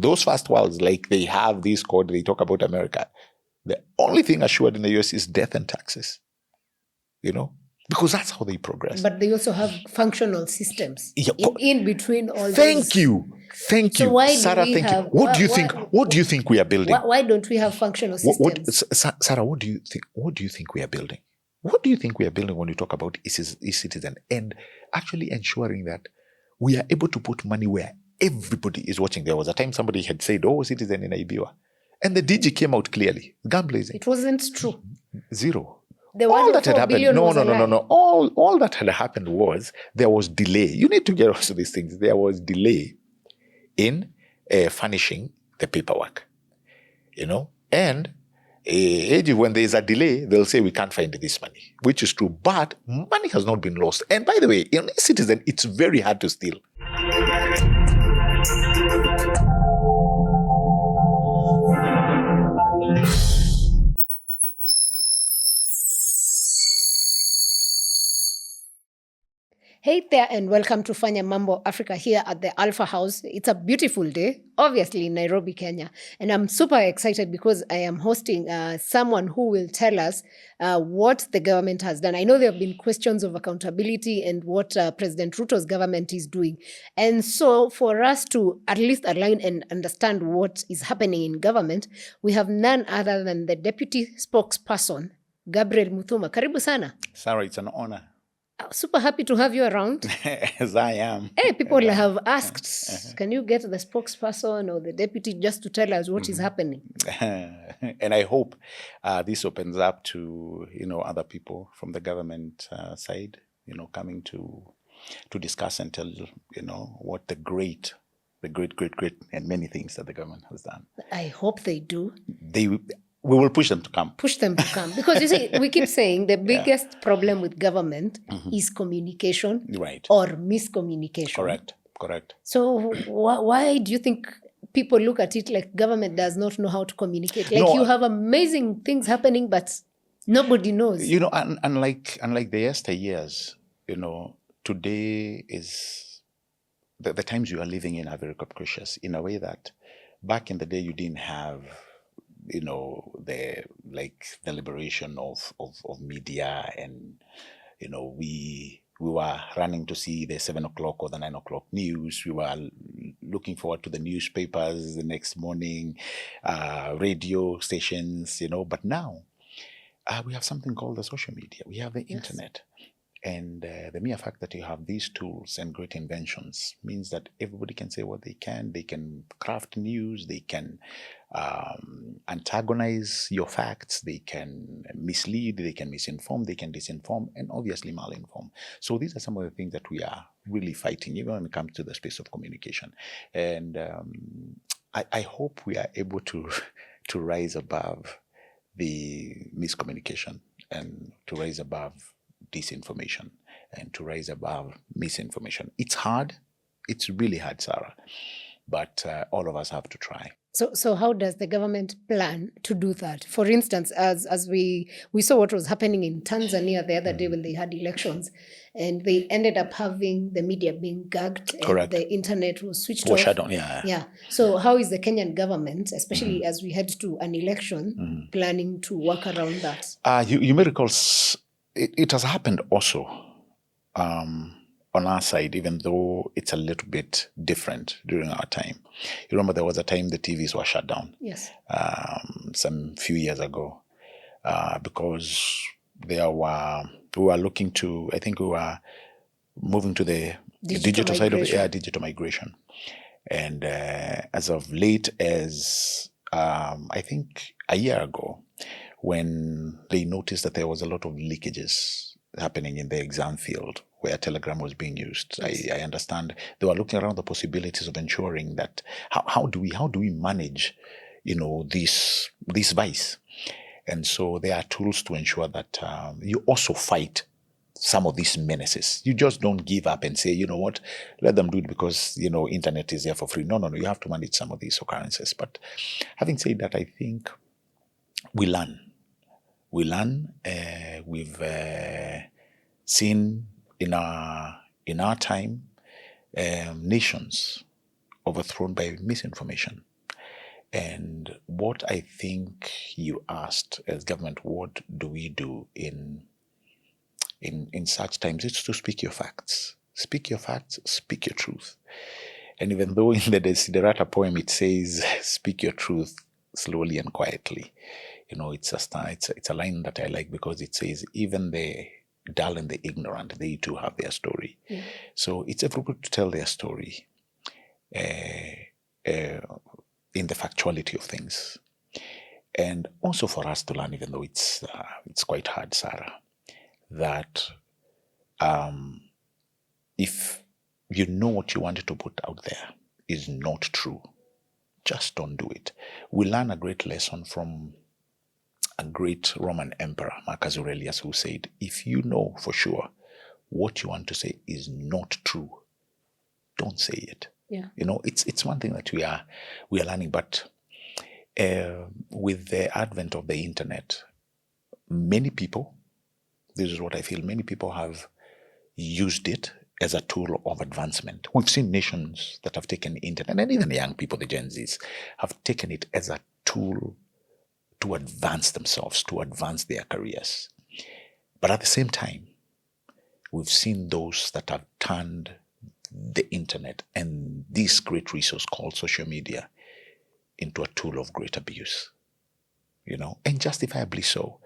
Those first worlds, like they have this code, they talk about America. The only thing assured in the US is death and taxes, because that's how they progress. But they also have functional systems in between all Thank you. So why Sarah, do we have, What do you think we are building? Why don't we have functional systems? Sarah, what do you think we are building? What do you think we are building when you talk about eCitizen and actually ensuring that we are able to put money where everybody is watching? There was a time somebody had said, Citizen in Ibiwa. And the DG came out clearly. Gambling. It wasn't true. Zero. All that had happened. No. All that had happened was there was delay. You need to get also these things. There was delay in furnishing the paperwork. And when there is a delay, they'll say we can't find this money, which is true. But money has not been lost. And by the way, in eCitizen, it's very hard to steal. Hey there and welcome to Fanya Mambo Africa here at the Alfa house. It's a beautiful day, obviously in Nairobi, Kenya. And I'm super excited because I am hosting someone who will tell us what the government has done. I know there have been questions of accountability and what President Ruto's government is doing. And so for us to at least align and understand what is happening in government, we have none other than the Deputy Spokesperson, Gabriel Muthuma. Karibu sana. Sarah, it's an honor. Super happy to have you around. As I am. Hey, people have asked, can you get the spokesperson or the deputy just to tell us what is happening? And I hope this opens up to, other people from the government side, coming to discuss and tell, what the great, and many things that the government has done. I hope they do. We will push them to come. Because you see, we keep saying the biggest problem with government is communication or miscommunication. Correct. So why do you think people look at it like government does not know how to communicate? Like you have amazing things happening, but nobody knows. Unlike the yesteryears, today is the times you are living in are very capricious in a way that back in the day you didn't have the liberation of media, and we were running to see the 7 o'clock or the 9 o'clock news. We were looking forward to the newspapers the next morning, radio stations, but now we have something called the social media. We have the internet. And the mere fact that you have these tools and great inventions means that everybody can say what they can. They can craft news. They can antagonize your facts. They can mislead. They can misinform. They can disinform, and obviously malinform. So these are some of the things that we are really fighting, even when it comes to the space of communication. And I hope we are able to rise above the miscommunication and to rise above disinformation and to rise above misinformation. It's hard. It's really hard, Sarah. But all of us have to try. So how does the government plan to do that? For instance, as we saw what was happening in Tanzania the other day when they had elections, and they ended up having the media being gagged. Correct. And the internet was switched off. Shut down, yeah. So how is the Kenyan government, especially as we head to an election, planning to work around that? You may recall it has happened also on our side, even though it's a little bit different during our time. You remember there was a time the TVs were shut down. Yes. Some few years ago, because we were looking to, I think we were moving to the digital side of the digital migration. And as of late as, I think a year ago, when they noticed that there was a lot of leakages happening in the exam field where Telegram was being used. Yes. I understand they were looking around the possibilities of ensuring that how do we manage, this vice. And so there are tools to ensure that you also fight some of these menaces. You just don't give up and say, you know what, let them do it because, internet is there for free. No, you have to manage some of these occurrences. But having said that, I think we learn. We've seen in our time nations overthrown by misinformation. And what I think you asked as government, what do we do in such times? It's to speak your facts. Speak your facts, speak your truth. And even though in the Desiderata poem it says, speak your truth slowly and quietly, it's a line that I like, because it says, even the dull and the ignorant, they too have their story. Yeah. So it's appropriate to tell their story in the factuality of things. And also for us to learn, even though it's quite hard, Sarah, that if you know what you wanted to put out there is not true, just don't do it. We learn a great lesson from a great Roman emperor, Marcus Aurelius, who said, if you know for sure what you want to say is not true, don't say it. Yeah. It's one thing that we are learning, but with the advent of the internet, many people, this is what I feel, many people have used it as a tool of advancement. We've seen nations that have taken the internet, and even the young people, the Gen Zs, have taken it as a tool to advance themselves, to advance their careers. But at the same time, we've seen those that have turned the internet and this great resource called social media into a tool of great abuse, and justifiably so,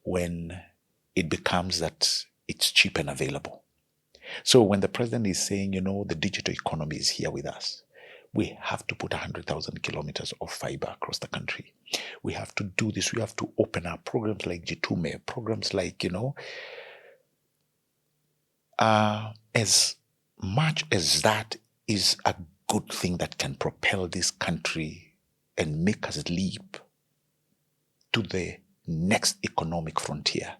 when it becomes that it's cheap and available. So when the president is saying, the digital economy is here with us, we have to put 100,000 kilometers of fiber across the country. We have to do this. We have to open up programs like Jitume, programs like, as much as that is a good thing that can propel this country and make us leap to the next economic frontier,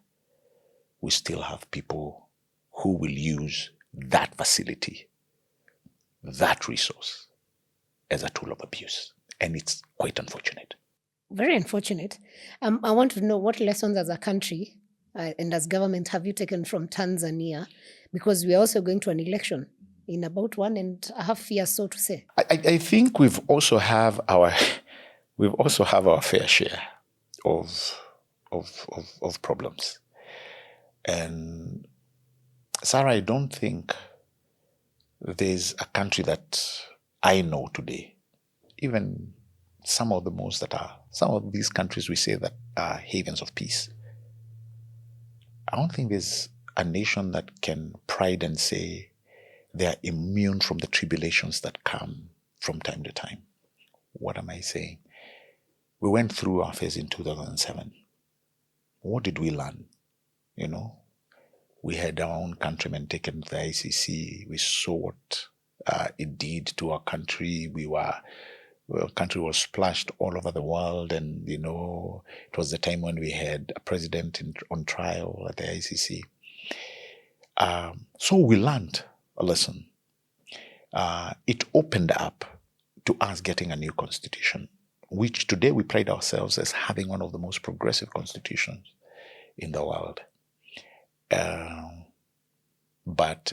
we still have people who will use that facility, that resource, as a tool of abuse. And it's quite unfortunate. Very unfortunate. I want to know, what lessons as a country and as government have you taken from Tanzania? Because we're also going to an election in about 1.5 years, so to say. I think we've also have our fair share of problems. And Sarah, I don't think there's a country that I know today, even some of these countries we say that are havens of peace. I don't think there's a nation that can pride and say they are immune from the tribulations that come from time to time. What am I saying? We went through our phase in 2007. What did we learn? We had our own countrymen taken to the ICC. We saw what it did to our country. Our country was splashed all over the world, and it was the time when we had a president on trial at the ICC. So we learned a lesson. It opened up to us getting a new constitution, which today we pride ourselves as having one of the most progressive constitutions in the world. But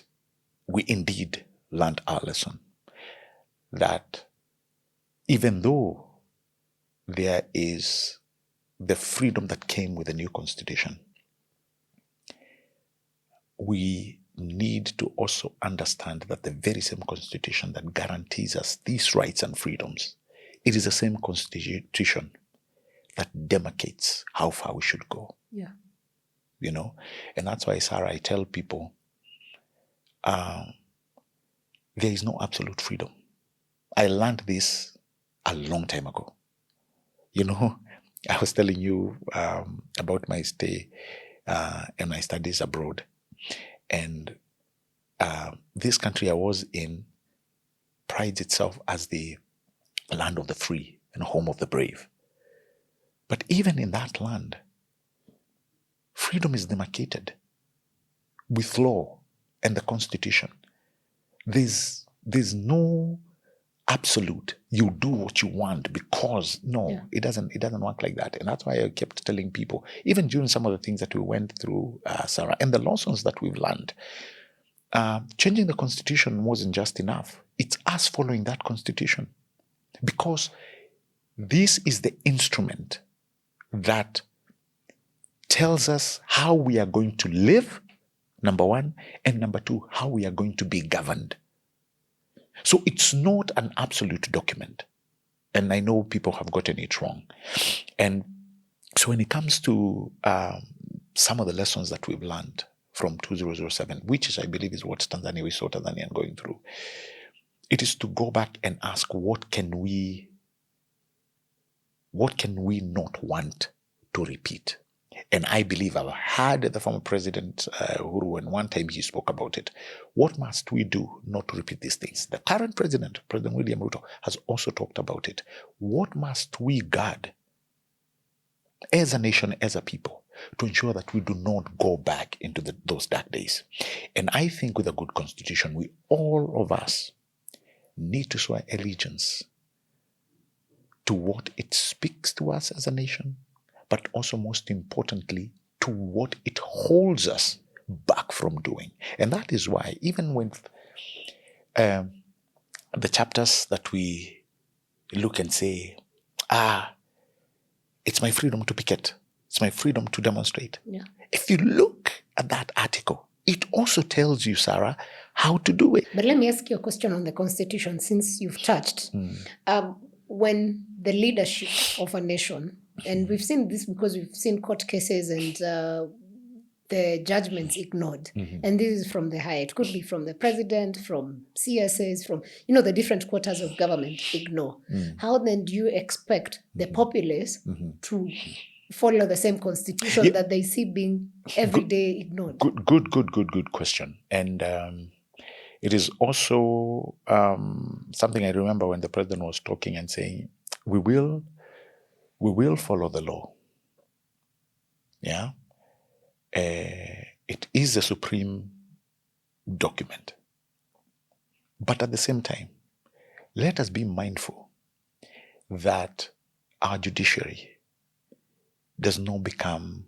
we indeed learned our lesson, that even though there is the freedom that came with the new constitution, we need to also understand that the very same constitution that guarantees us these rights and freedoms, it is the same constitution that demarcates how far we should go. Yeah. And that's why, Sarah, I tell people, there is no absolute freedom. I learned this a long time ago. I was telling you about my stay and my studies abroad. And this country I was in prides itself as the land of the free and home of the brave. But even in that land, freedom is demarcated with law and the Constitution. There's no absolute, you do what you want because, it doesn't work like that. And that's why I kept telling people, even during some of the things that we went through, Sarah, and the lessons that we've learned, changing the Constitution wasn't just enough. It's us following that Constitution. Because this is the instrument that tells us how we are going to live, number one, and number two, how we are going to be governed. So it's not an absolute document. And I know people have gotten it wrong. And so when it comes to some of the lessons that we've learned from 2007, which is, I believe, is what we saw Tanzania going through, it is to go back and ask, what can we not want to repeat? And I believe I've heard the former President Uhuru, and one time he spoke about it. What must we do not to repeat these things? The current President, President William Ruto, has also talked about it. What must we guard as a nation, as a people, to ensure that we do not go back into those dark days? And I think with a good constitution, we, all of us, need to swear allegiance to what it speaks to us as a nation, but also most importantly, to what it holds us back from doing. And that is why, even with the chapters that we look and say, it's my freedom to picket, it's my freedom to demonstrate. Yeah. If you look at that article, it also tells you, Sarah, how to do it. But let me ask you a question on the Constitution, since you've touched. When the leadership of a nation, and we've seen this because we've seen court cases and the judgments ignored. And this is from the high. It could be from the president, from CSAs, from, the different quarters of government ignore. How then do you expect the populace to follow the same constitution that they see being every day ignored? Good question. And it is also something I remember when the president was talking and saying, we will follow the law. Yeah. It is a supreme document. But at the same time, let us be mindful that our judiciary does not become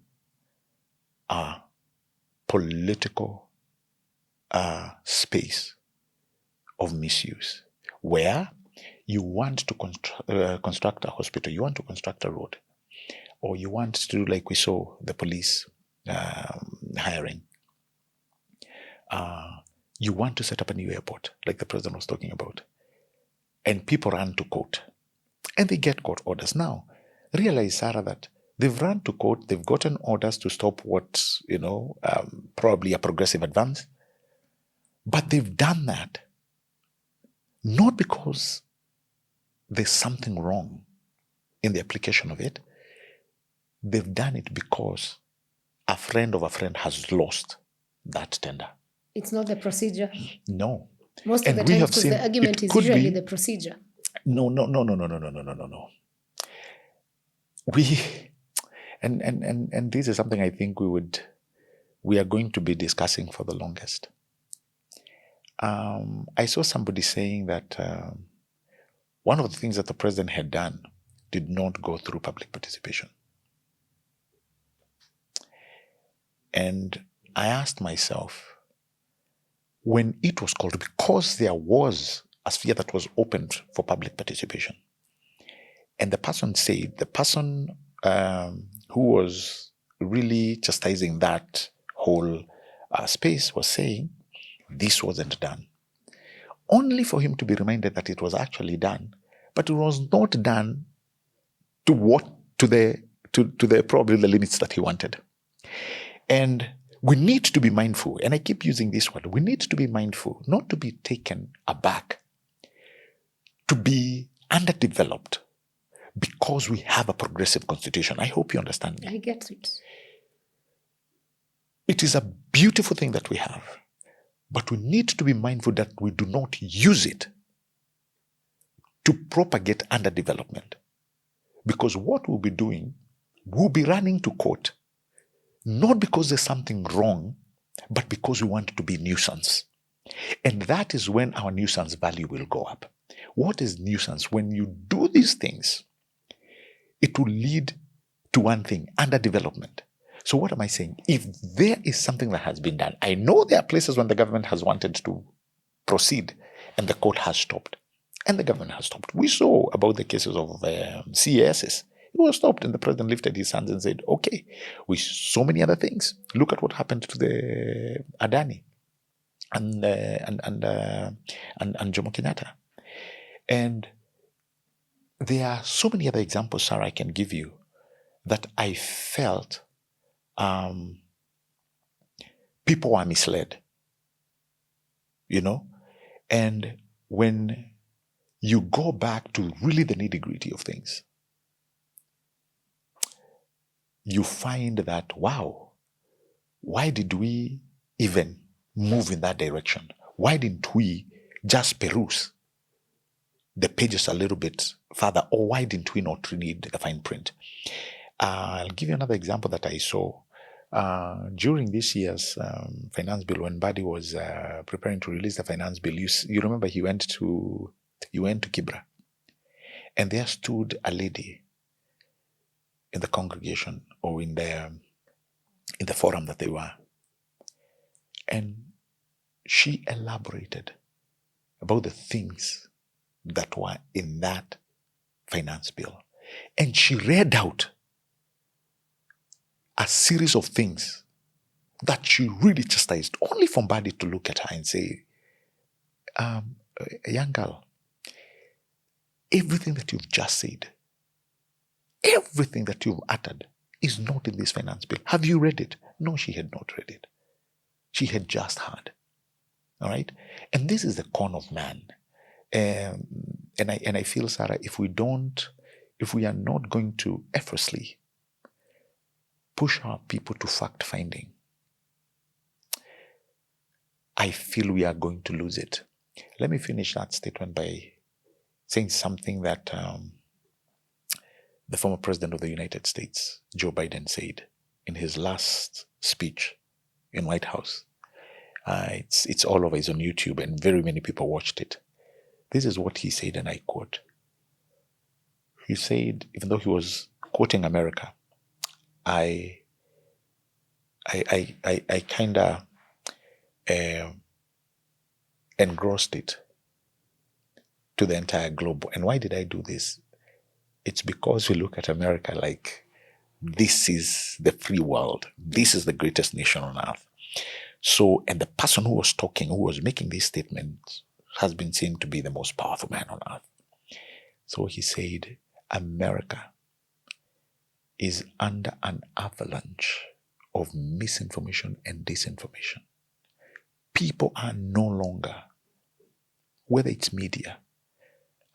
a political space of misuse, where you want to construct a hospital, you want to construct a road, or you want to do like we saw the police hiring. You want to set up a new airport, like the president was talking about, and people run to court, and they get court orders. Now, realize, Sarah, that they've run to court, they've gotten orders to stop what's, probably a progressive advance, but they've done that not because there's something wrong in the application of it. They've done it because a friend of a friend has lost that tender. It's not the procedure? No. Most of the time, because the argument is usually the procedure. No. And this is something I think we are going to be discussing for the longest. I saw somebody saying that one of the things that the president had done did not go through public participation. And I asked myself, when it was called, because there was a sphere that was opened for public participation, and the person who was really chastising that whole space was saying, this wasn't done. Only for him to be reminded that it was actually done, but it was not done to the probably the limits that he wanted. And we need to be mindful, and I keep using this word, we need to be mindful, not to be taken aback, to be underdeveloped because we have a progressive constitution. I hope you understand me. I get it. It is a beautiful thing that we have, but we need to be mindful that we do not use it to propagate underdevelopment. Because what we'll be doing, we'll be running to court, not because there's something wrong, but because we want to be nuisance. And that is when our nuisance value will go up. What is nuisance? When you do these things, it will lead to one thing, underdevelopment. So what am I saying? If there is something that has been done, I know there are places when the government has wanted to proceed and the court has stopped. And the government has stopped. We saw about the cases of CASs. It was stopped, and the president lifted his hands and said, okay, with so many other things. Look at what happened to the Adani and Jomo Kenyatta. And there are so many other examples, Sarah, I can give you that I felt people are misled, and when you go back to really the nitty-gritty of things, you find that, wow, why did we even move in that direction? Why didn't we just peruse the pages a little bit further, or why didn't we not read the fine print? I'll give you another example that I saw. During this year's finance bill, when Badi was preparing to release the finance bill, you remember he went to Kibra, and there stood a lady in the congregation or in the forum that they were, and she elaborated about the things that were in that finance bill, and she read out a series of things that she really chastised, only for Badi to look at her and say, young girl, everything that you've just said, everything that you've uttered is not in this finance bill. Have you read it? No, she had not read it. She had just heard. All right? And this is the con of man. And I feel, Sarah, if we are not going to effortlessly push our people to fact-finding, I feel we are going to lose it. Let me finish that statement by saying something that the former president of the United States, Joe Biden, said in his last speech in White House. It's all over. It's on YouTube, and very many people watched it. This is what he said, and I quote. He said, even though he was quoting America, I kind of engrossed it to the entire globe. And why did I do this? It's because we look at America like this is the free world. This is the greatest nation on earth. So, and the person who was talking, who was making these statements, has been seen to be the most powerful man on earth. So he said, America is under an avalanche of misinformation and disinformation. People are no longer, whether it's media,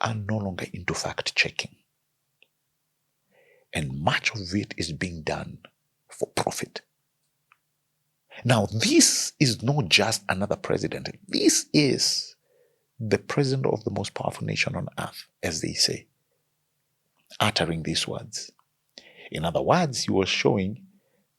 are no longer into fact-checking. And much of it is being done for profit. Now, this is not just another president. This is the president of the most powerful nation on earth, as they say, uttering these words. In other words, he was showing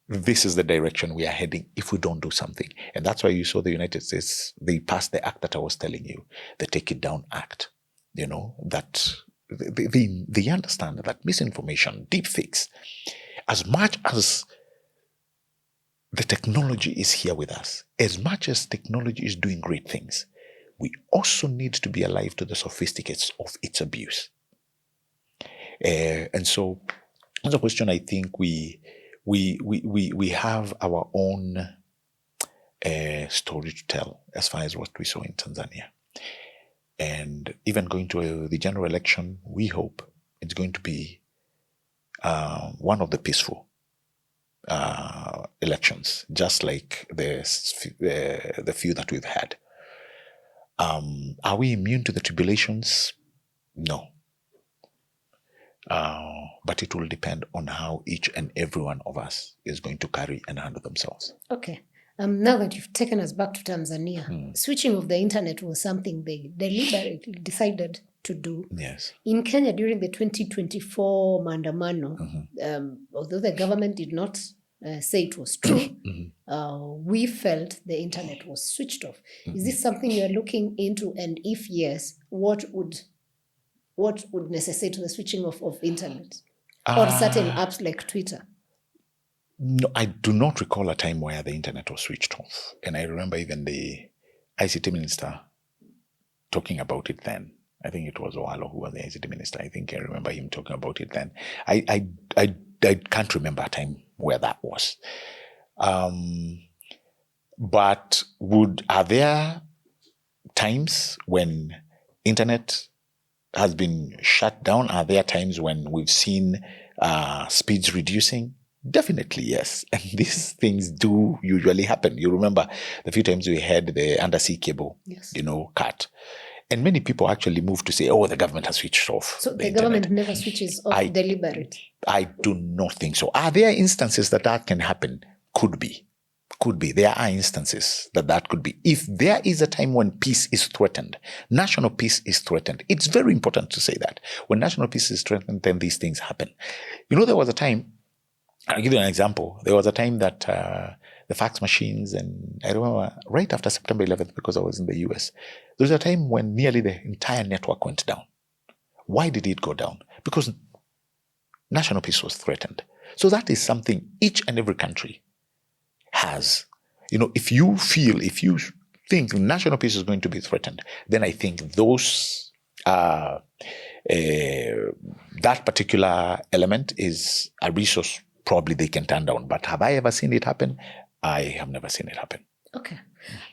this is the direction we are heading if we don't do something. And that's why you saw the United States, they passed the act that I was telling you, the Take It Down Act. That they understand that misinformation, deepfakes, as much as the technology is here with us, as much as technology is doing great things, we also need to be alive to the sophisticates of its abuse. And so, that's a question I think we have our own story to tell as far as what we saw in Tanzania. And even going to the general election, we hope it's going to be one of the peaceful elections, just like the few that we've had. Are we immune to the tribulations? No. But it will depend on how each and every one of us is going to carry and handle themselves. Okay. Now that you've taken us back to Tanzania, switching of the internet was something they deliberately decided to do. Yes. In Kenya, during the 2024 maandamano, although the government did not say it was true, we felt the internet was switched off. Is this something you're looking into? And if yes, what would necessitate the switching off of internet or certain apps like Twitter? No, I do not recall a time where the internet was switched off. And I remember even the ICT minister talking about it then. I think it was Owalo who was the ICT minister. I think I remember him talking about it then. I can't remember a time where that was. But are there times when internet has been shut down? Are there times when we've seen speeds reducing? Definitely, yes. And these things do usually happen. You remember the few times we had the undersea cable, cut. And many people actually moved to say, oh, the government has switched off. So the government never switches off deliberately? I do not think so. Are there instances that can happen? Could be. There are instances that could be. If there is a time when peace is threatened, national peace is threatened, it's very important to say that. When national peace is threatened, then these things happen. There was a time, I'll give you an example. There was a time that the fax machines, and I remember right after September 11th, because I was in the US, there was a time when nearly the entire network went down. Why did it go down? Because national peace was threatened. So that is something each and every country has. If you think national peace is going to be threatened, then I think those that particular element is a resource probably they can turn down. But have I ever seen it happen? I have never seen it happen. Okay.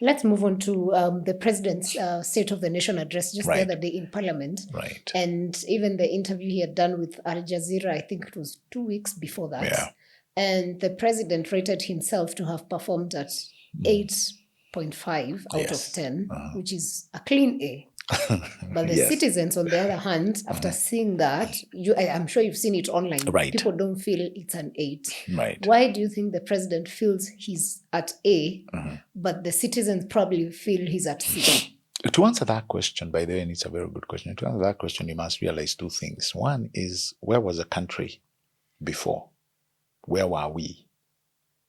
Let's move on to the President's State of the Nation address just the other day in Parliament. Right. And even the interview he had done with Al Jazeera, I think it was 2 weeks before that. Yeah. And the President rated himself to have performed at 8.5 out of 10, which is a clean A. But the citizens, on the other hand, after seeing that, I'm sure you've seen it online. Right. People don't feel it's an 8. Right. Why do you think the president feels he's at A, but the citizens probably feel he's at C? To answer that question, by the way, and it's a very good question, to answer that question, you must realize two things. One is, where was the country before? Where were we?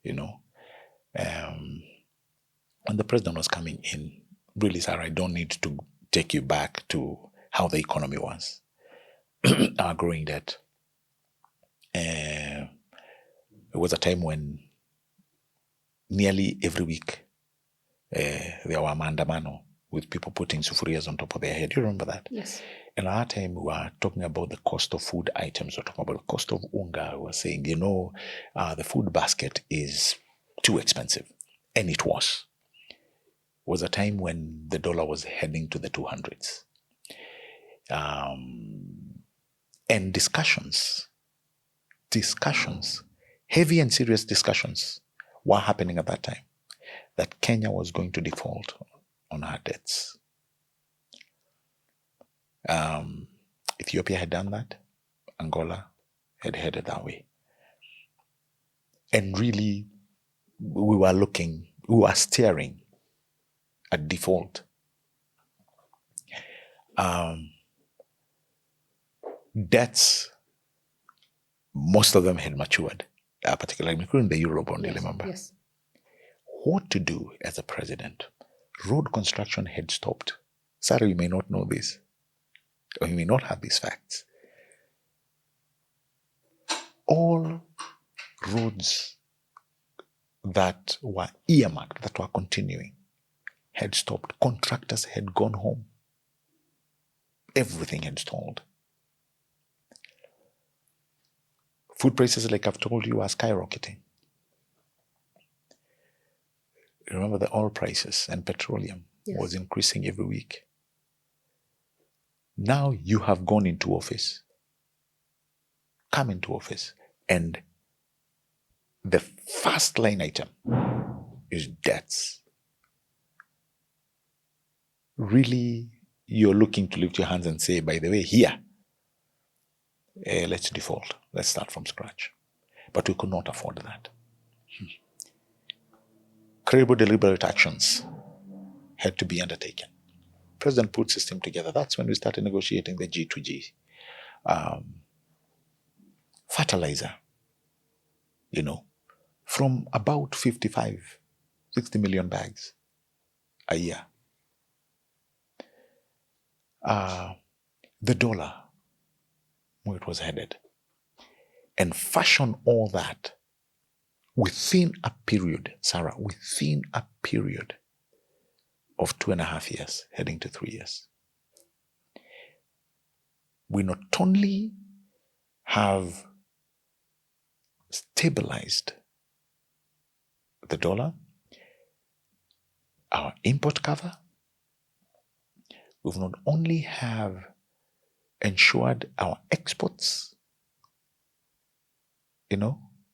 When the president was coming in, really, Sarah, I don't need to take you back to how the economy was. Our growing debt. It was a time when nearly every week there were maandamano with people putting sufurias on top of their head. Do you remember that? Yes. And at that time, we were talking about the cost of food items. We were talking about the cost of unga. We were saying, the food basket is too expensive. And it was. It was a time when the dollar was heading to the 200s. And discussions, heavy and serious discussions were happening at that time, that Kenya was going to default on her debts. Ethiopia had done that. Angola had headed that way. And really, we were staring at default. Debts, most of them had matured, particularly including the Eurobond, you remember? Yes. What to do as a president? Road construction had stopped. Sarah, you may not know this, or you may not have these facts. All roads that were earmarked, that were continuing, had stopped. Contractors had gone home. Everything had stalled. Food prices, like I've told you, are skyrocketing. Remember the oil prices and petroleum was increasing every week. Now you have gone into office, come into office, and the first line item is debts. Really, you're looking to lift your hands and say, by the way, here, let's default. Let's start from scratch. But we could not afford that. Credible, deliberate actions had to be undertaken. President put system together. That's when we started negotiating the G2G. Fertilizer, from about 55, 60 million bags a year. The dollar, where it was headed. And fashion all that within a period, Sarah, within a period of 2.5 years, heading to 3 years. we not only have stabilized the dollar, our import cover, we've not only have ensured our exports,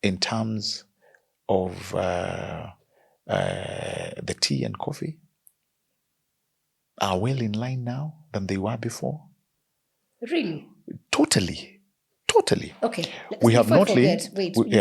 in terms of the tea and coffee, are well in line now than they were before. Really? Totally. Okay. We have not you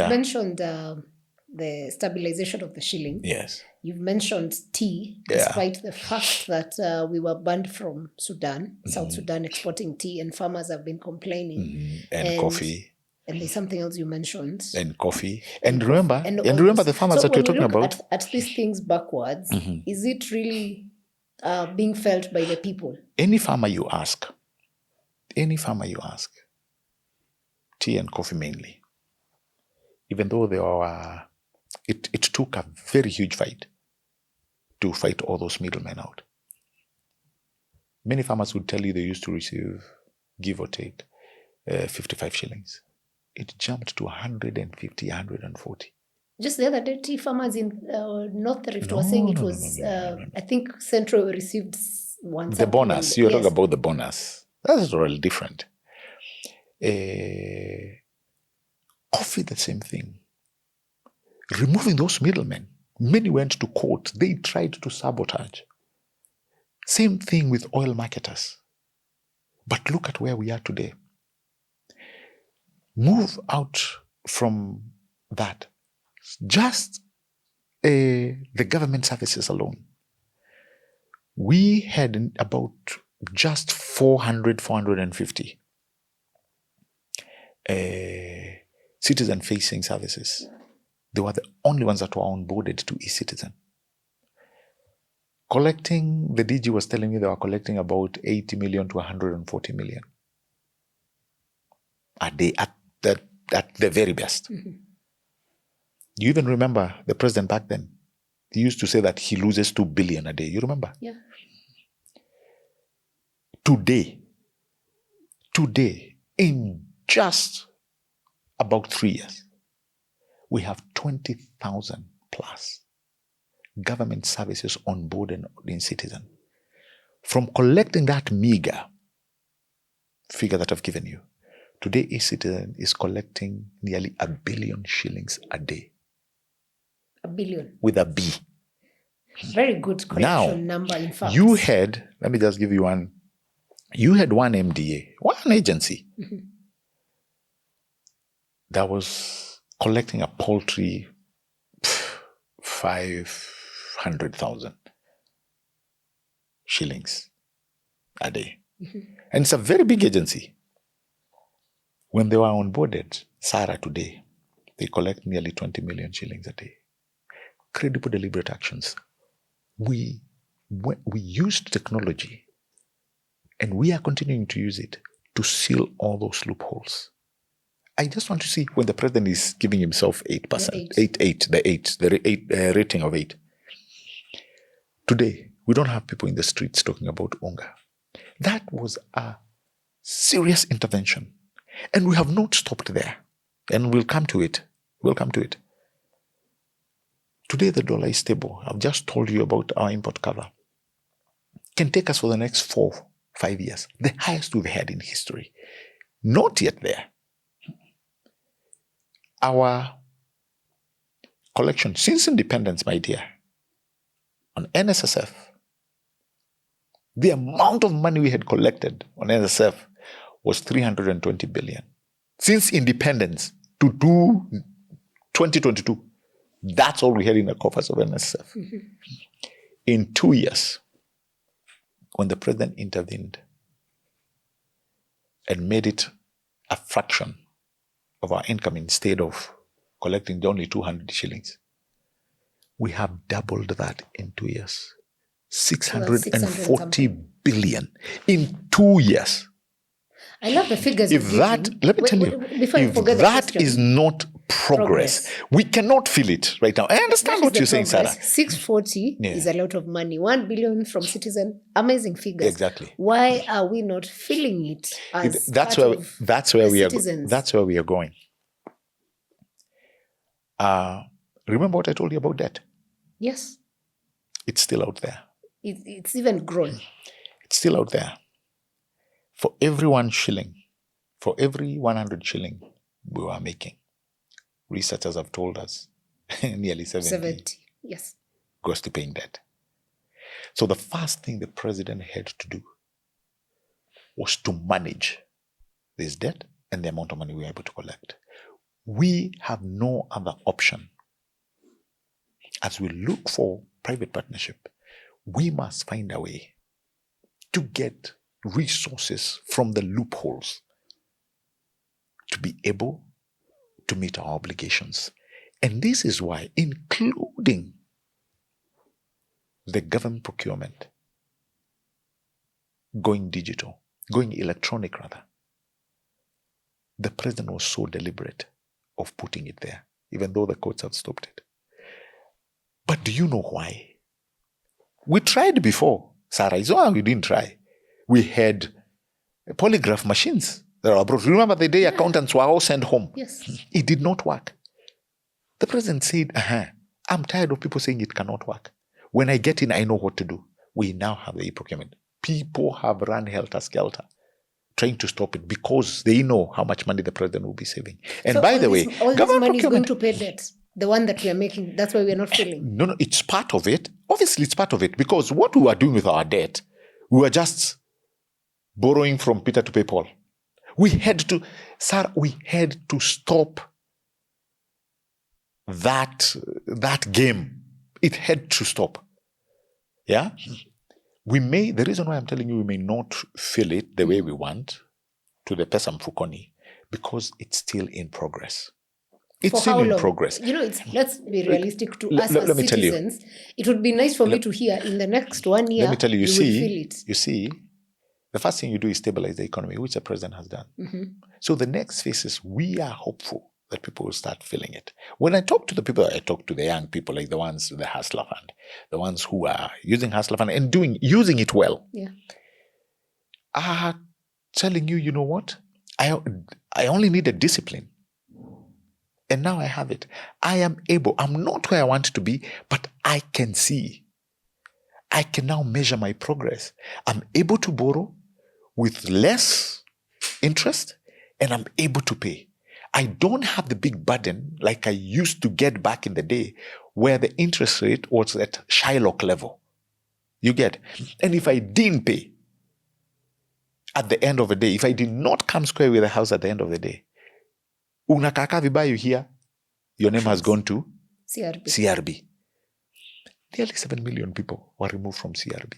mentioned the stabilization of the shilling. Yes. You've mentioned tea, despite the fact that we were banned from Sudan, South Sudan, exporting tea, and farmers have been complaining. And coffee. And there's something else you mentioned. And coffee. And remember the farmers that you're talking about. At these things backwards, is it really being felt by the people? Any farmer you ask, tea and coffee mainly, even though there were, it took a very huge fight to fight all those middlemen out. Many farmers would tell you they used to receive, give or take, 55 shillings. It jumped to 150, 140. Just the other day, tea farmers in North Rift were saying it was, I think Central received one. The bonus, you're talking about the bonus. That's really different. Coffee, the same thing. Removing those middlemen. Many went to court. They tried to sabotage. Same thing with oil marketers. But look at where we are today. Move out from that. Just the government services alone. We had about just 450 citizen-facing services. They were the only ones that were onboarded to eCitizen. Collecting, the DG was telling me they were collecting about 80 million to 140 million a day at the very best. Do you even remember the president back then? He used to say that he loses 2 billion a day. You remember? Yeah. Today, in just about 3 years, we have 20,000 plus government services on board and in Citizen. From collecting that meager figure that I've given you, today eCitizen is collecting nearly 1 billion shillings a day. 1 billion? With a B. Very good collection number, in fact. You had, let me just give you one, you had one MDA, one agency that was collecting a paltry 500,000 shillings a day. And it's a very big agency. When they were onboarded, Sarah today, they collect nearly 20 million shillings a day. Credible, deliberate actions. We used technology, and we are continuing to use it to seal all those loopholes. I just want to see when the president is giving himself 8%, the rating of 8. Today, we don't have people in the streets talking about hunger. That was a serious intervention. And we have not stopped there. And we'll come to it. Today, the dollar is stable. I've just told you about our import cover. Can take us for the next 4-5 years. The highest we've had in history. Not yet there. Our collection, since independence, my dear, on NSSF, the amount of money we had collected on NSSF was 320 billion. Since independence to 2022, that's all we had in the coffers of NSSF. In 2 years, when the president intervened and made it a fraction of our income instead of collecting only 200 shillings, we have doubled that in 2 years. 640 billion in 2 years. I love the figures. If that, let me tell you, if that is not progress. We cannot feel it right now. I understand what you're saying, Sarah. 640 is a lot of money. 1 billion from Citizen, amazing figures. Exactly. Why are we not feeling it as that's where we are going. Remember what I told you about debt? Yes. It's still out there. It's even grown. It's still out there. For every 1 shilling, for every 100 shilling we were making, researchers have told us nearly 70 yes, goes to paying debt. So the first thing the president had to do was to manage this debt and the amount of money we were able to collect. We have no other option. As we look for private partnership, we must find a way to get resources from the loopholes to be able to meet our obligations. And this is why, including the government procurement, going digital, going electronic rather, the president was so deliberate of putting it there, even though the courts have stopped it. But do you know why? We tried before, Sarah. It's not we didn't try. We had polygraph machines that are abroad. Remember the day accountants were all sent home? Yes. It did not work. The president said, I'm tired of people saying it cannot work. When I get in, I know what to do. We now have the e-procurement. People have run helter-skelter trying to stop it because they know how much money the president will be saving. And so by the way, all this money is going to pay debt. The one that we are making, that's why we are not feeling. No, it's part of it. Obviously, it's part of it because what we were doing with our debt, we were just borrowing from Peter to pay Paul. We had to stop that game. It had to stop. Yeah? The reason why I'm telling you we may not feel it the way we want to the pesa mfukoni, because it's still in progress. It's still in progress. Let's be realistic to us as citizens. It would be nice for me to hear in the next 1 year. Let me tell you, will feel it. You see, the first thing you do is stabilize the economy, which the president has done. Mm-hmm. So the next phase is we are hopeful that people will start feeling it. When I talk to the people, I talk to the young people, like the ones with the hustler fund, the ones who are using hustler fund and using it well. Yeah. Are telling you, you know what? I only need a discipline. And now I have it. I am able. I'm not where I want to be, but I can see. I can now measure my progress. I'm able to borrow with less interest, and I'm able to pay. I don't have the big burden like I used to get back in the day where the interest rate was at Shylock level. You get? And if I didn't pay at the end of the day, if I did not come square with the house at the end of the day, unakaka vibaya, you hear your name has gone to CRB. Nearly 7 million people were removed from CRB.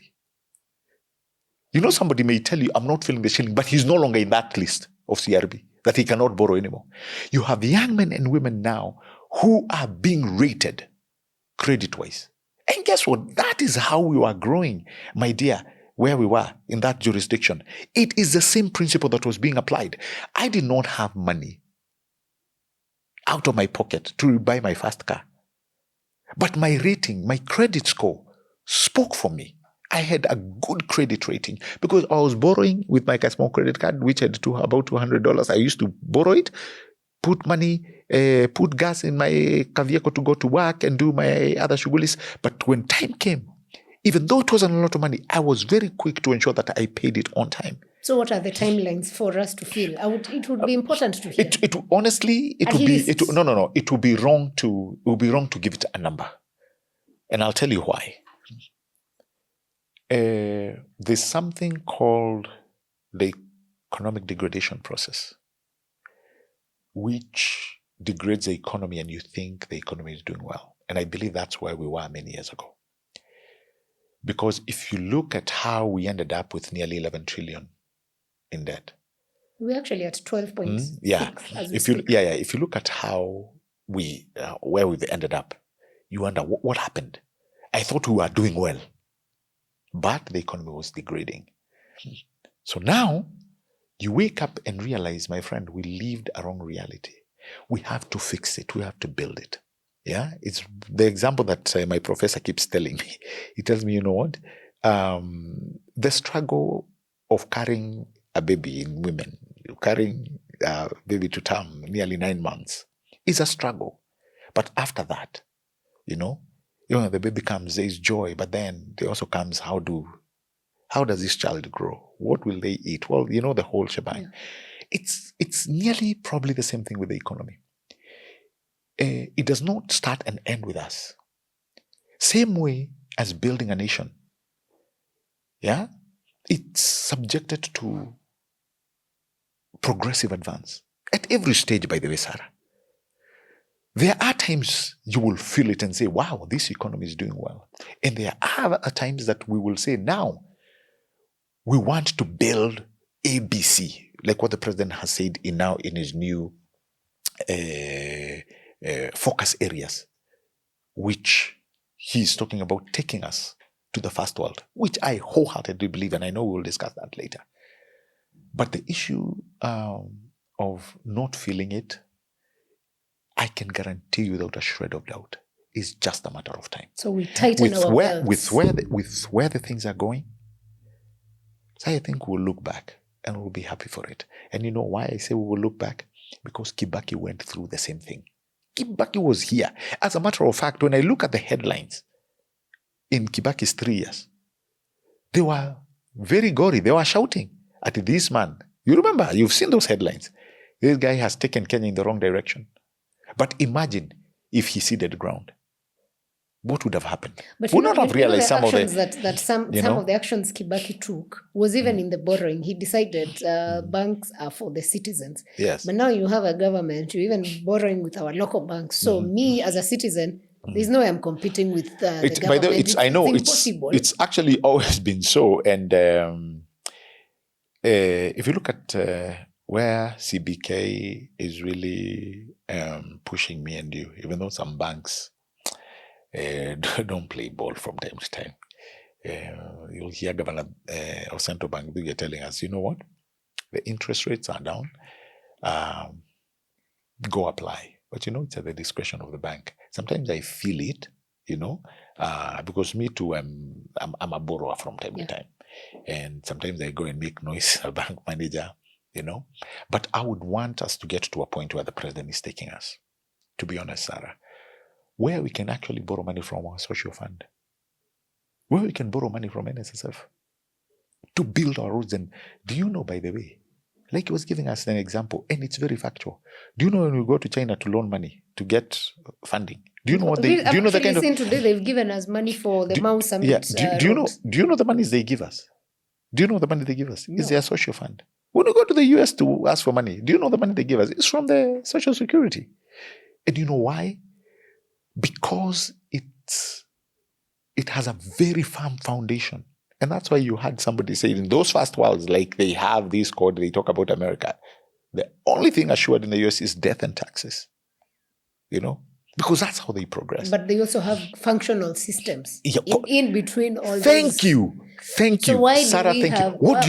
You know, somebody may tell you, I'm not feeling the shilling, but he's no longer in that list of CRB, that he cannot borrow anymore. You have young men and women now who are being rated credit-wise. And guess what? That is how we were growing, my dear, where we were in that jurisdiction. It is the same principle that was being applied. I did not have money out of my pocket to buy my first car. But my rating, my credit score spoke for me. I had a good credit rating because I was borrowing with my small credit card, which had about $200. I used to borrow it, put money, put gas in my vehicle to go to work and do my other shugulis. But when time came, even though it wasn't a lot of money, I was very quick to ensure that I paid it on time. So what are the timelines for us to feel? It would be important to hear. It would be wrong to give it a number. And I'll tell you why. There's something called the economic degradation process, which degrades the economy and you think the economy is doing well. And I believe that's where we were many years ago. Because if you look at how we ended up with nearly 11 trillion in debt. We're actually at 12.6. If you look at how where we've ended up, you wonder what happened. I thought we were doing well, but the economy was degrading. So now you wake up and realize, my friend, we lived a wrong reality. we have to fix it. We have to build it. Yeah, it's the example that my professor keeps telling me. He tells me, you know what? The struggle of carrying a baby in women, carrying a baby to term, nearly 9 months, is a struggle. But after that, the baby comes, there is joy, but then there also comes, how does this child grow? What will they eat? Well, the whole shebang. Yeah. It's nearly probably the same thing with the economy. It does not start and end with us. Same way as building a nation. Yeah? It's subjected to progressive advance. At every stage, by the way, Sarah. There are times you will feel it and say, wow, this economy is doing well. And there are times that we will say, now, we want to build ABC, like what the president has said in his new focus areas, which he's talking about taking us to the first world, which I wholeheartedly believe, and I know we'll discuss that later. But the issue of not feeling it, I can guarantee you without a shred of doubt, is just a matter of time. So we tighten our belts. With where the things are going, so I think we'll look back and we'll be happy for it. And you know why I say we will look back? Because Kibaki went through the same thing. Kibaki was here. As a matter of fact, when I look at the headlines in Kibaki's 3 years, they were very gory. They were shouting at this man. You remember, you've seen those headlines. This guy has taken Kenya in the wrong direction. But imagine if he ceded ground. What would have happened? But would not have realized some of the some of the actions Kibaki took was even in the borrowing. He decided banks are for the citizens. Yes. But now you have a government, you're even borrowing with our local banks. So me as a citizen, there's no way I'm competing with the government. By the way, it's impossible. It's actually always been so. And if you look at where CBK is really pushing me and you, even though some banks don't play ball from time to time. You'll hear Governor of Central Bank telling us, you know what? The interest rates are down. Go apply. But it's at the discretion of the bank. Sometimes I feel it, because me too, I'm a borrower from time to time. And sometimes I go and make noise as a bank manager, But I would want us to get to a point where the president is taking us. To be honest, Sarah, where we can actually borrow money from our social fund, where we can borrow money from NSSF to build our roads. And do you know, by the way, like he was giving us an example, and it's very factual. Do you know when we go to China to loan money to get funding? Do you know what they? Do you know the kind of? Today they've given us money for the Mount Summit. Yeah. Do you know the monies they give us? Do you know the money they give us? No. It's their social fund. When we go to the US to ask for money, do you know the money they give us? It's from the Social Security. And you know why? Because it has a very firm foundation. And that's why you had somebody say in those first worlds, like they have this code, they talk about America. The only thing assured in the US is death and taxes. Because that's how they progress. But they also have functional systems in between all those. Thank you. So why Sarah, thank you. What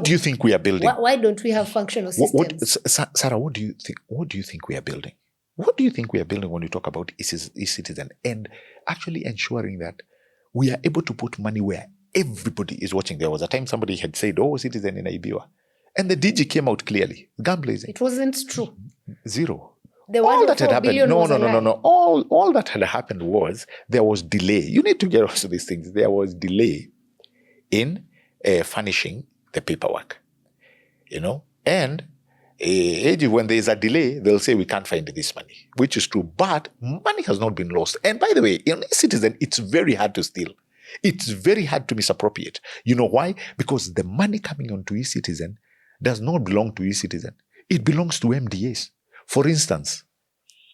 do you think we are building? Why don't we have functional systems? Sarah, what do you think we are building? What do you think we are building when you talk about eCitizen and actually ensuring that we are able to put money where everybody is watching? There was a time somebody had said, Citizen in Ibiwa. And the DG came out clearly, gun blazing. It wasn't true. Zero. All that had happened. No. All that had happened was there was delay. You need to get also these things. There was delay in furnishing the paperwork. And when there is a delay, they'll say we can't find this money, which is true. But money has not been lost. And by the way, in eCitizen, it's very hard to steal. It's very hard to misappropriate. You know why? Because the money coming onto eCitizen does not belong to eCitizen. It belongs to MDAs. For instance,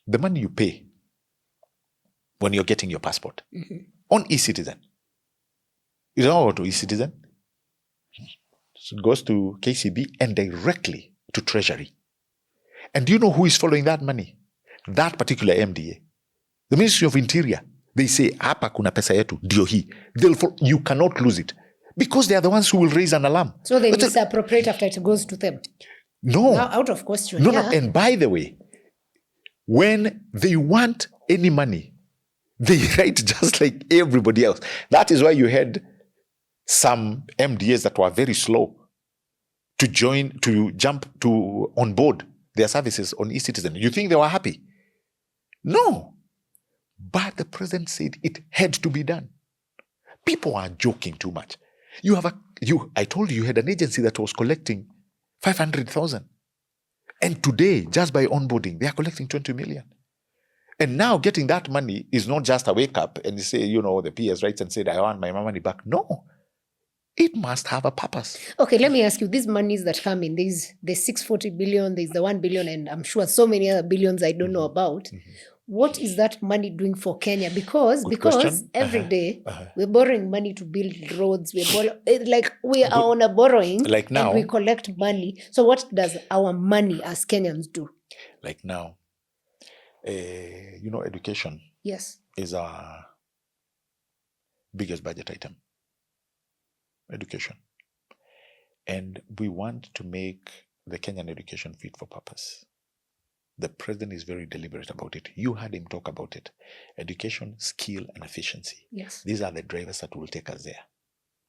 the money you pay when you're getting your passport on eCitizen, you don't go to eCitizen. So it goes to KCB and directly to Treasury. And do you know who is following that money? That particular MDA. The Ministry of Interior. They say, hapa kuna pesa yetu, ndio hii. You cannot lose it. Because they are the ones who will raise an alarm. So they misappropriate after it goes to them? No. Now, out of question. No. And by the way, When they want any money, they write just like everybody else. That is why you had some MDAs that were very slow to jump on board their services on eCitizen. You think they were happy? No. But the president said it had to be done. People are joking too much. I told you had an agency that was collecting 500,000. And today, just by onboarding, they are collecting 20 million. And now getting that money is not just a wake up and say, the PS writes and said, I want my money back. No. It must have a purpose. Okay, let me ask you, these monies that come in, there's 640 billion, there's the 1 billion, and I'm sure so many other billions I don't know about. What is that money doing for Kenya? Because every day we're borrowing money to build roads. We are on a borrowing, like now, and we collect money. So what does our money as Kenyans do? Like now, education is our biggest budget item. Education. And we want to make the Kenyan education fit for purpose. The president is very deliberate about it. You heard him talk about it. Education, skill, and efficiency. Yes. These are the drivers that will take us there,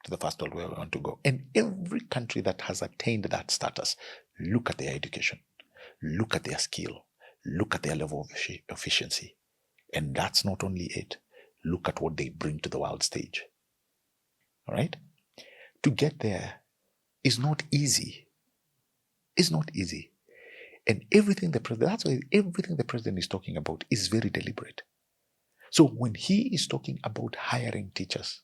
to the first world where we want to go. And every country that has attained that status, look at their education, look at their skill, look at their level of efficiency. And that's not only it. Look at what they bring to the world stage. All right? To get there is not easy. It's not easy. And that's why everything the president is talking about is very deliberate. So when he is talking about hiring teachers,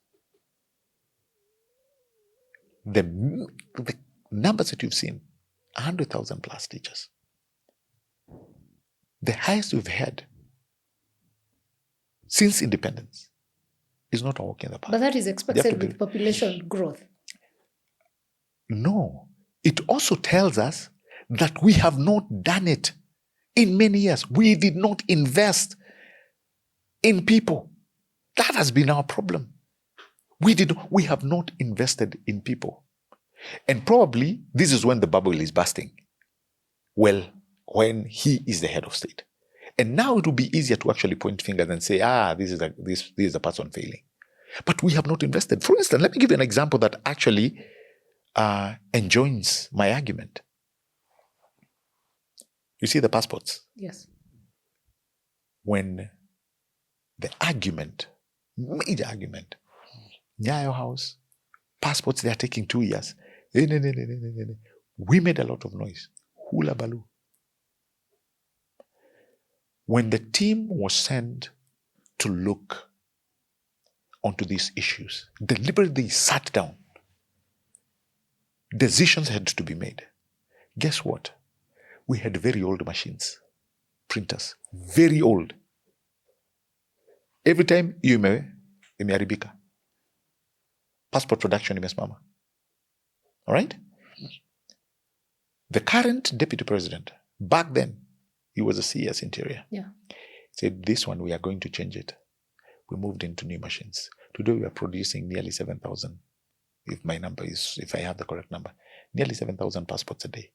the numbers that you've seen, 100,000 plus teachers, the highest we've had since independence, is not a walk in the park. But that is expected with population growth. No. It also tells us that we have not done it in many years. We did not invest in people. That has been our problem. We have not invested in people. And probably this is when the bubble is bursting. Well, when he is the head of state. And now it will be easier to actually point fingers and say, this is the person failing. But we have not invested. For instance, let me give you an example that actually enjoins my argument. You see the passports? Yes. When the major argument, Nyayo House, passports, they are taking 2 years. We made a lot of noise. Hula baloo. When the team was sent to look onto these issues, deliberately sat down. Decisions had to be made. Guess what? We had very old machines, printers, very old. Every time imeharibika. Passport production imesimama. All right? The current deputy president, back then, he was a CS Interior. Yeah. Said, this one, we are going to change it. We moved into new machines. Today, we are producing nearly 7,000. If I have the correct number, nearly 7,000 passports a day.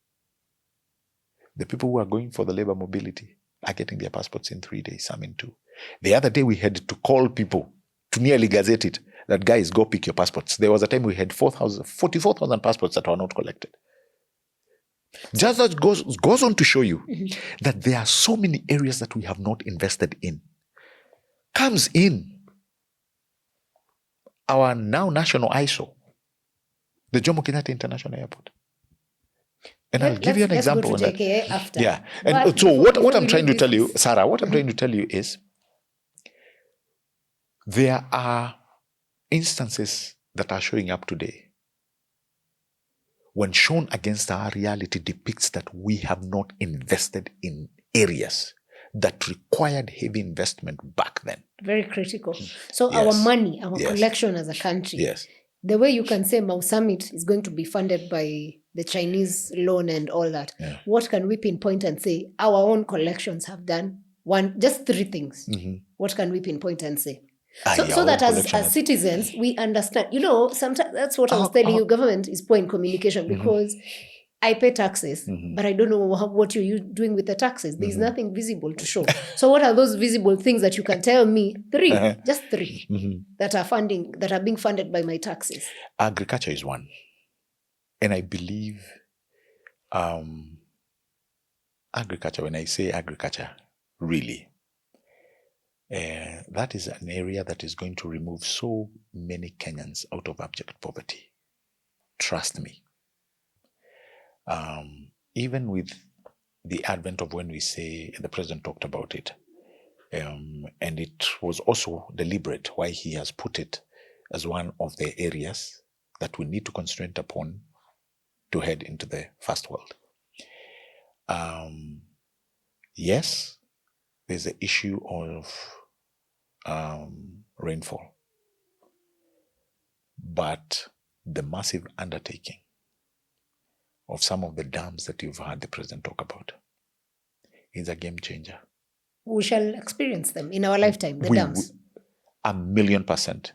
The people who are going for the labor mobility are getting their passports in 3 days, some in 2. The other day, we had to call people to nearly gazette it, that guys, go pick your passports. There was a time we had 44,000 passports that were not collected. Just that goes on to show you that there are so many areas that we have not invested in. Comes in our now national ISO, the Jomo Kenyatta International Airport. And I'll give you an example. Go to JKA after. Yeah. And so what I'm trying to tell you, Sarah, what I'm trying to tell you is there are instances that are showing up today when shown against our reality depicts that we have not invested in areas that required heavy investment back then. Very critical. So our money, our collection as a country, the way you can say Mau Summit is going to be funded by the Chinese loan and all that, what can we pinpoint and say our own collections have done? Just 3 things. What can we pinpoint and say? So that as citizens, we understand. Sometimes that's what I was telling you, government is poor in communication because I pay taxes, but I don't know what you're doing with the taxes. There's nothing visible to show. So what are those visible things that you can tell me? Just three that are being funded by my taxes? Agriculture is one. And I believe agriculture, when I say agriculture, really, that is an area that is going to remove so many Kenyans out of abject poverty. Trust me. Even with the advent of when we say, the president talked about it, and it was also deliberate why he has put it as one of the areas that we need to concentrate upon to head into the first world. Yes, there's the issue of rainfall, but the massive undertaking of some of the dams that you've heard the president talk about is a game changer. We shall experience them in our lifetime, the dams. 1,000,000%.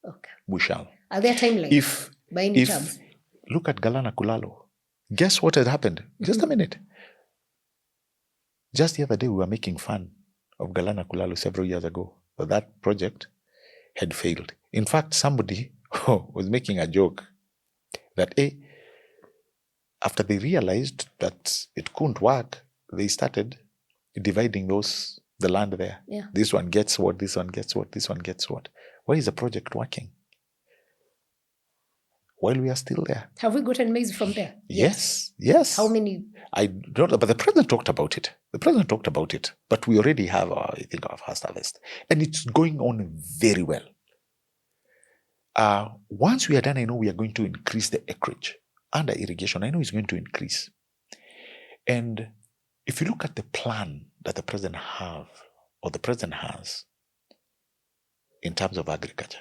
Okay. We shall. Are there timelines by any chance? Look at Galana Kulalo. Guess what had happened? Just a minute. Just the other day, we were making fun of Galana Kulalo several years ago. But that project had failed. In fact, somebody was making a joke that, after they realized that it couldn't work, they started dividing the land there. Yeah. This one gets what, this one gets what, this one gets what. Why is the project working? While we are still there. Have we gotten maize from there? Yes. How many? I don't know, but the president talked about it. But we already have, our first harvest. And it's going on very well. Once we are done, I know we are going to increase the acreage. Under irrigation, I know it's going to increase. And if you look at the plan that the president has in terms of agriculture,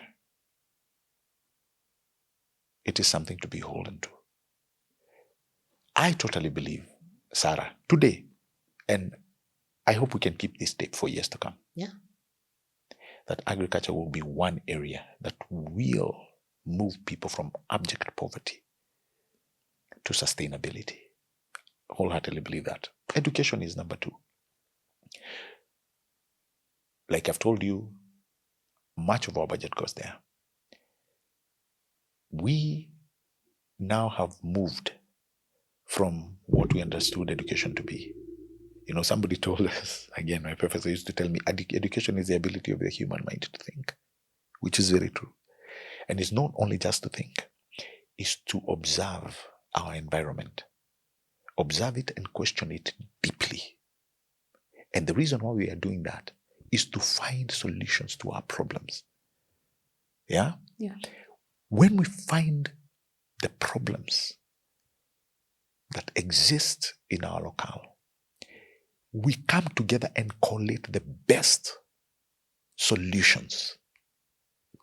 it is something to be beholden to. I totally believe, Sarah, today, and I hope we can keep this state for years to come, that agriculture will be one area that will move people from abject poverty to sustainability. Wholeheartedly believe that. Education is number 2. Like I've told you, much of our budget goes there. We now have moved from what we understood education to be. Somebody told us, again, my professor used to tell me, education is the ability of the human mind to think, which is very true. And it's not only just to think, it's to observe our environment. Observe it and question it deeply. And the reason why we are doing that is to find solutions to our problems. Yeah? Yeah. When we find the problems that exist in our locale, we come together and collate the best solutions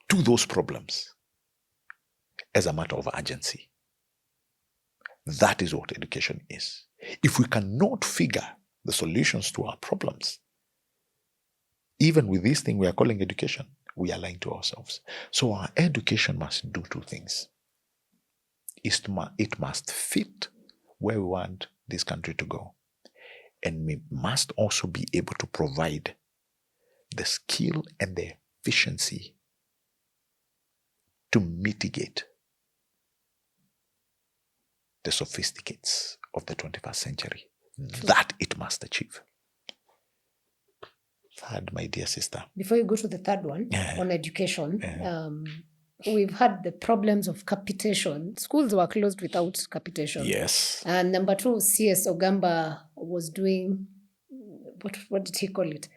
to those problems as a matter of urgency. That is what education is. If we cannot figure the solutions to our problems, even with this thing we are calling education, we are lying to ourselves. So our education must do 2 things. It must fit where we want this country to go. And we must also be able to provide the skill and the efficiency to mitigate the sophisticates of the 21st century. That it must achieve. Third, my dear sister. Before you go to the third one, on education, we've had the problems of capitation. Schools were closed without capitation. Yes. And number 2, CS Ogamba was doing, what did he call it?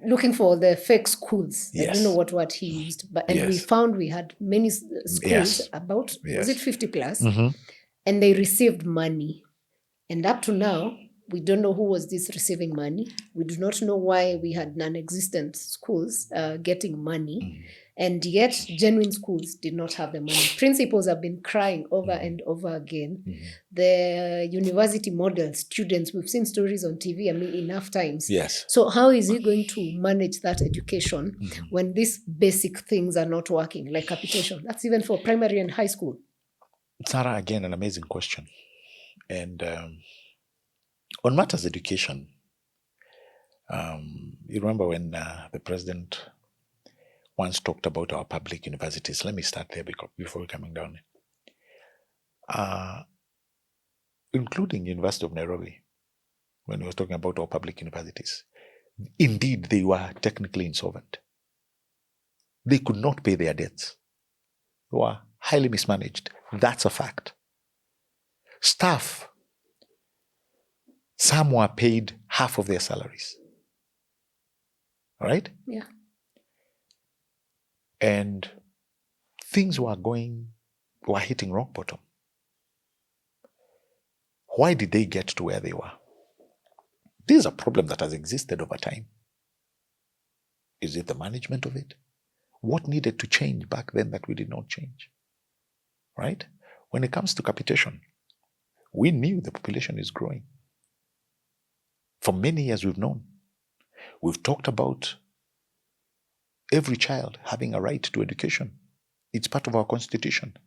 Looking for the fake schools. Yes. I don't know what word he used. And we found we had many schools, about, was it 50 plus? And they received money. And up to now, we don't know who was this receiving money. We do not know why we had non-existent schools getting money. And yet, genuine schools did not have the money. Principals have been crying over and over again. The university model students, we've seen stories on TV, enough times. Yes. So how is he going to manage that education when these basic things are not working, like capitation? That's even for primary and high school. Sarah, again, an amazing question. And on matters education, you remember when the president once talked about our public universities. Let me start there before coming down. Including University of Nairobi, when he was talking about our public universities. Indeed, they were technically insolvent. They could not pay their debts. They were highly mismanaged. That's a fact. Staff, some were paid half of their salaries. All right? Yeah. And things were hitting rock bottom. Why did they get to where they were? This is a problem that has existed over time. Is it the management of it? What needed to change back then that we did not change? Right? When it comes to capitation, we knew the population is growing. For many years we've known. We've talked about every child having a right to education. It's part of our constitution.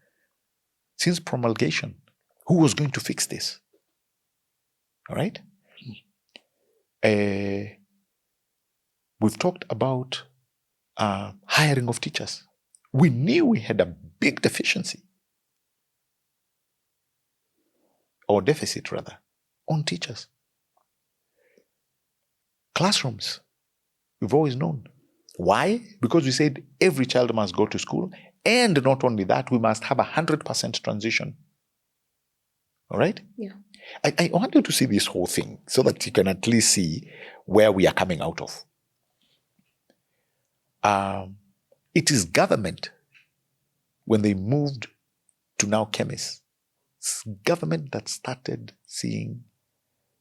Since promulgation, who was going to fix this? All right? We've talked about hiring of teachers. We knew we had a big deficiency, or deficit rather, on teachers. Classrooms, we've always known. Why? Because we said every child must go to school, and not only that, we must have 100% transition. All right? Yeah. I want you to see this whole thing so that you can at least see where we are coming out of. It is government, when they moved to now chemists, it's government that started seeing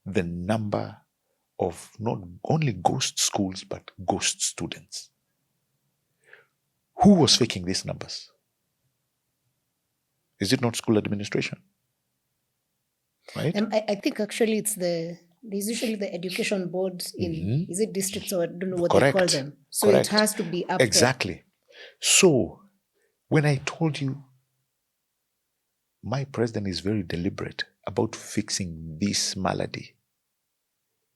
the number of not only ghost schools, but ghost students. Who was faking these numbers? Is it not school administration? Right? I think actually there's usually the education boards in, is it districts or I don't know what they call them. So Correct. it has to be up Exactly. So when I told you my president is very deliberate about fixing this malady,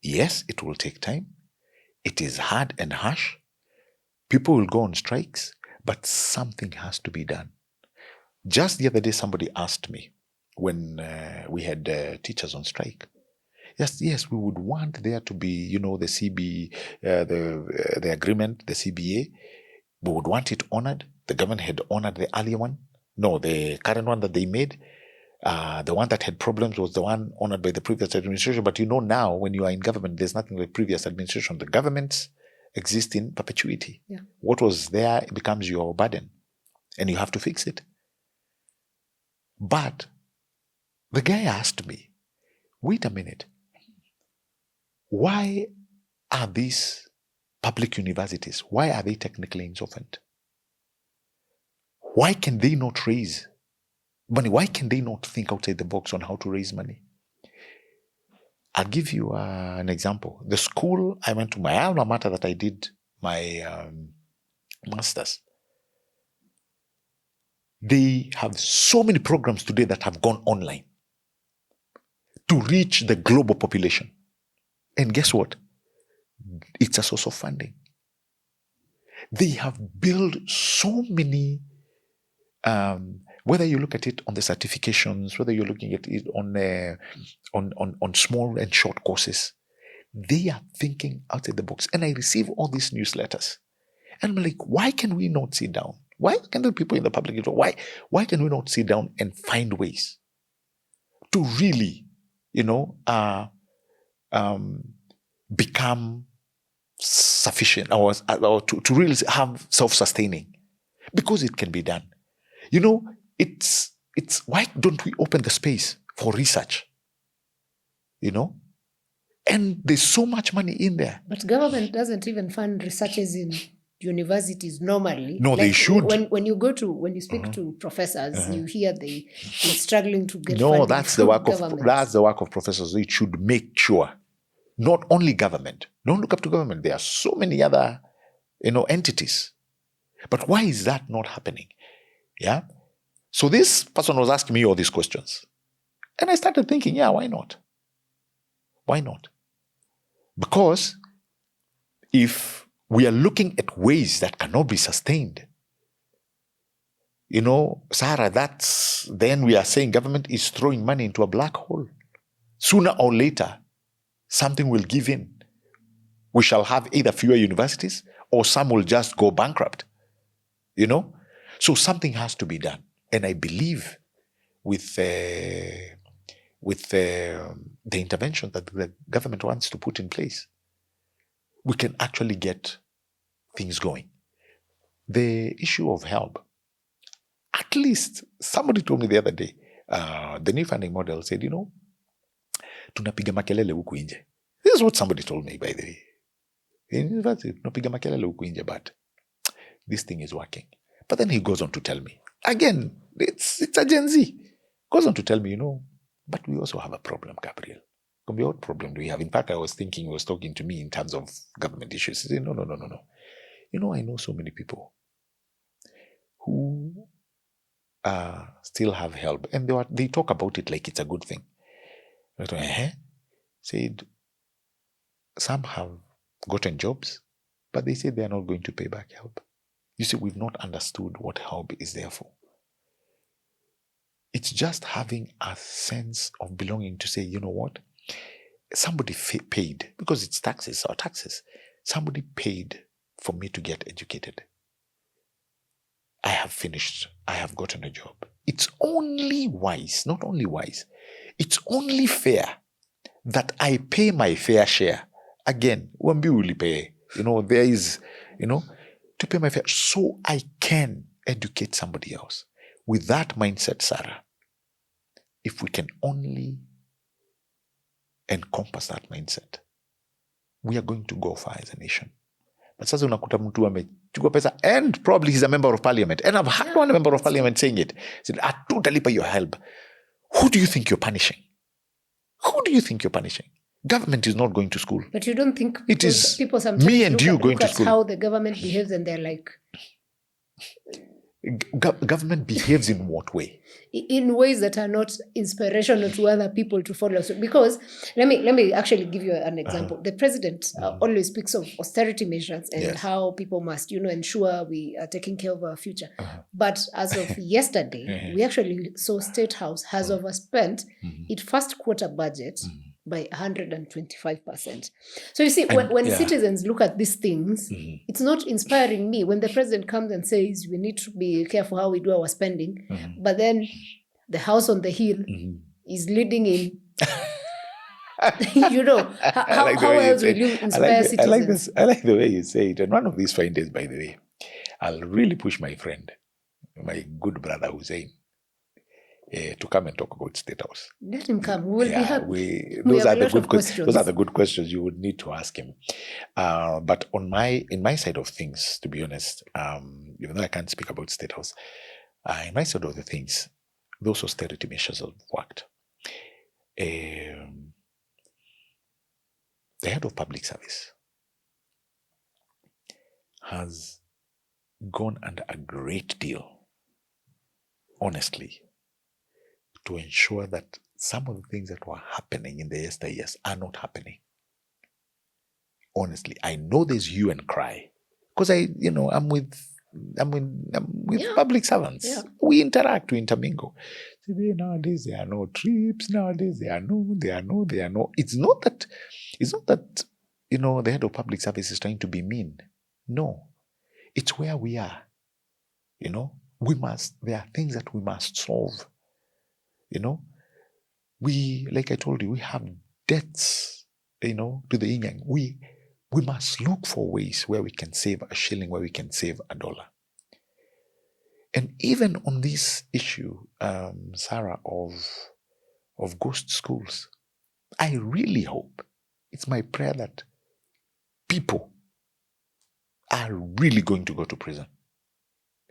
yes, it will take time. It is hard and harsh. People will go on strikes, but something has to be done. Just the other day, somebody asked me when we had teachers on strike. Yes, we would want there to be, the CB, the agreement, the CBA. We would want it honored. The government had honored the earlier one. No, the current one that they made. The one that had problems was the one honored by the previous administration. But now, when you are in government, there's nothing like previous administration. The governments exist in perpetuity. Yeah. What was there becomes your burden, and you have to fix it. But the guy asked me, wait a minute, why are these public universities, why are they technically insolvent? Why can they not raise money? Why can they not think outside the box on how to raise money? I'll give you an example. The school I went to, my alma mater that I did my master's, they have so many programs today that have gone online to reach the global population. And guess what? It's a source of funding. They have built so many, whether you look at it on the certifications, whether you're looking at it on small and short courses, they are thinking outside the box. And I receive all these newsletters. And I'm like, why can we not sit down? Why can the people in the public, why can we not sit down and find ways to really, become sufficient or to really have self-sustaining? Because it can be done. It's why don't we open the space for research? And there's so much money in there. But government doesn't even fund researchers in universities normally. No, they should. When you speak to professors, you hear they're struggling to get No, funding that's from the work government. that's the work of professors. They should make sure, not only government. Don't look up to government. There are so many other, entities. But why is that not happening? Yeah. So this person was asking me all these questions. And I started thinking, yeah, why not? Why not? Because if we are looking at ways that cannot be sustained, Sarah, then we are saying government is throwing money into a black hole. Sooner or later, something will give in. We shall have either fewer universities or some will just go bankrupt. So something has to be done. And I believe with the intervention that the government wants to put in place, we can actually get things going. The issue of HELB, at least somebody told me the other day, the new funding model said, tunapiga makelele huku nje. This is what somebody told me, by the way. In university, tunapiga makelele huku nje, but this thing is working. But then he goes on to tell me, again, it's a Gen Z. Goes on to tell me, but we also have a problem, Gabriel. What problem do we have? In fact, I was thinking he was talking to me in terms of government issues. He said, no. I know so many people who still have HELB, and they talk about it like it's a good thing. Said some have gotten jobs, but they say they are not going to pay back HELB. You see, we've not understood what HELB is there for. It's just having a sense of belonging to say, you know what? Somebody paid, because it's taxes or taxes. Somebody paid for me to get educated. I have finished. I have gotten a job. It's only wise, not only wise, it's only fair that I pay my fair share. Again, Wambi will pay. There is, to pay my fair, so I can educate somebody else. With that mindset, Sarah, if we can only encompass that mindset, we are going to go far as a nation. But sasa unakuta mtu amechukua pesa, and probably he's a member of parliament, and I've had one member of parliament saying it. Said, "Atutalipa your HELB." Who do you think you're punishing? Who do you think you're punishing? Government is not going to school. But you don't think it is people sometimes me and you going look to at school? How the government behaves, and they're like, government behaves in what way? In ways that are not inspirational to other people to follow. So, because let me actually give you an example. The president always speaks of austerity measures and how people must, ensure we are taking care of our future. But as of yesterday, we actually saw State House has overspent its first quarter budget by 125%. So you see, when citizens look at these things, it's not inspiring me when the president comes and says we need to be careful how we do our spending, but then the house on the hill is leading in. How else will you inspire citizens? I like the way you say it. And one of these fine days, by the way, I'll really push my friend, my good brother Hussein, to come and talk about State House. Let him come. We will be happy. Those are the good questions. Those are the good questions you would need to ask him. But in my side of things, to be honest, even though I can't speak about State House, in my side of the things, those austerity measures have worked. The head of public service has gone under a great deal, honestly, to ensure that some of the things that were happening in the yesteryears are not happening. Honestly, I know there's hue and cry because I'm with public servants. Yeah. We interact, we intermingle. Today, nowadays there are no trips. Nowadays there are no. It's not that the head of public service is trying to be mean. No, it's where we are. There are things that we must solve. Like I told you, we have debts, to the yin yang. We must look for ways where we can save a shilling, where we can save $1. And even on this issue, Sarah, of ghost schools, I really hope, it's my prayer that people are really going to go to prison.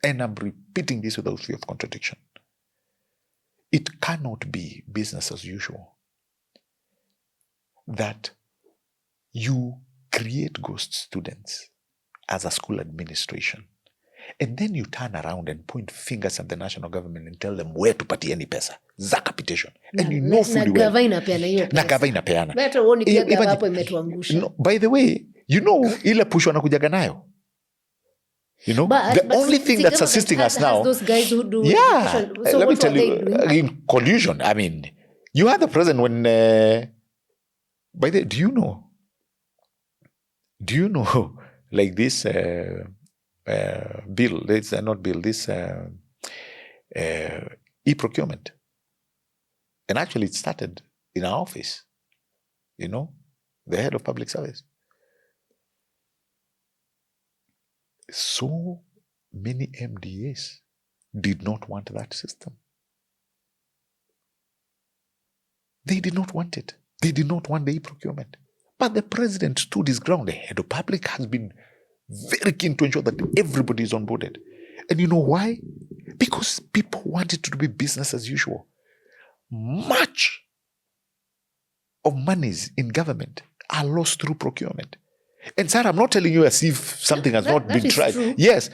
And I'm repeating this without fear of contradiction. It cannot be business as usual that you create ghost students as a school administration And then you turn around and point fingers at the national government and tell them where to patia any pesa za capitation. And you know fully well. Na gava inapeana. By the way, you know ile push wanakujaga nayo. You know, the only thing that's assisting us now. Those guys who do. Yeah, so let me tell you, in collusion. I mean, you had the president when. By the, do you know? Like this bill? This not bill. This e-procurement, and actually it started in our office. You know, the head of public service. So many MDAs did not want that system. They did not want it. They did not want the e-procurement. But the president stood his ground. The head of public has been very keen to ensure that everybody is onboarded. And you know why? Because people wanted to be business as usual. Much of monies in government are lost through procurement. And Sarah, I'm not telling you as if something has not been tried. True. Yes.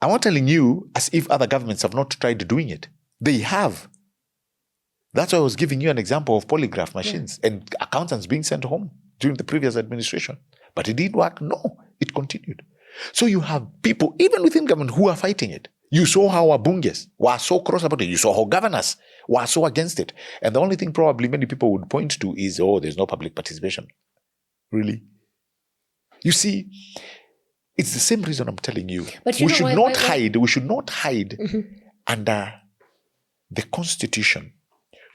I'm not telling you as if other governments have not tried doing it. They have. That's why I was giving you an example of polygraph machines and accountants being sent home during the previous administration. But it didn't work. No, it continued. So you have people, even within government, who are fighting it. You saw how our bunges were so cross about it. You saw how governors were so against it. And the only thing probably many people would point to is, there's no public participation. Really? You see, it's the same reason I'm telling you. But we should not hide under the Constitution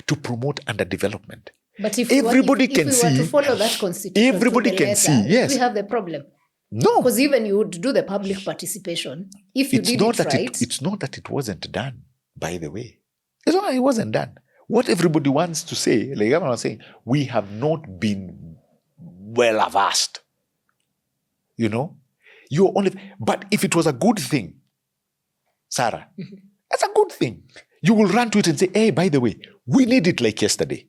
to promote underdevelopment. But if everybody we were to follow that Constitution, everybody can see. Yes, we have the problem. No, because even you would do the public participation if you did it right. It's not that it wasn't done. By the way, it's not that it wasn't done. What everybody wants to say, like I was saying, we have not been well versed. You know, but if it was a good thing, Sarah, that's a good thing. You will run to it and say, hey, by the way, we need it like yesterday.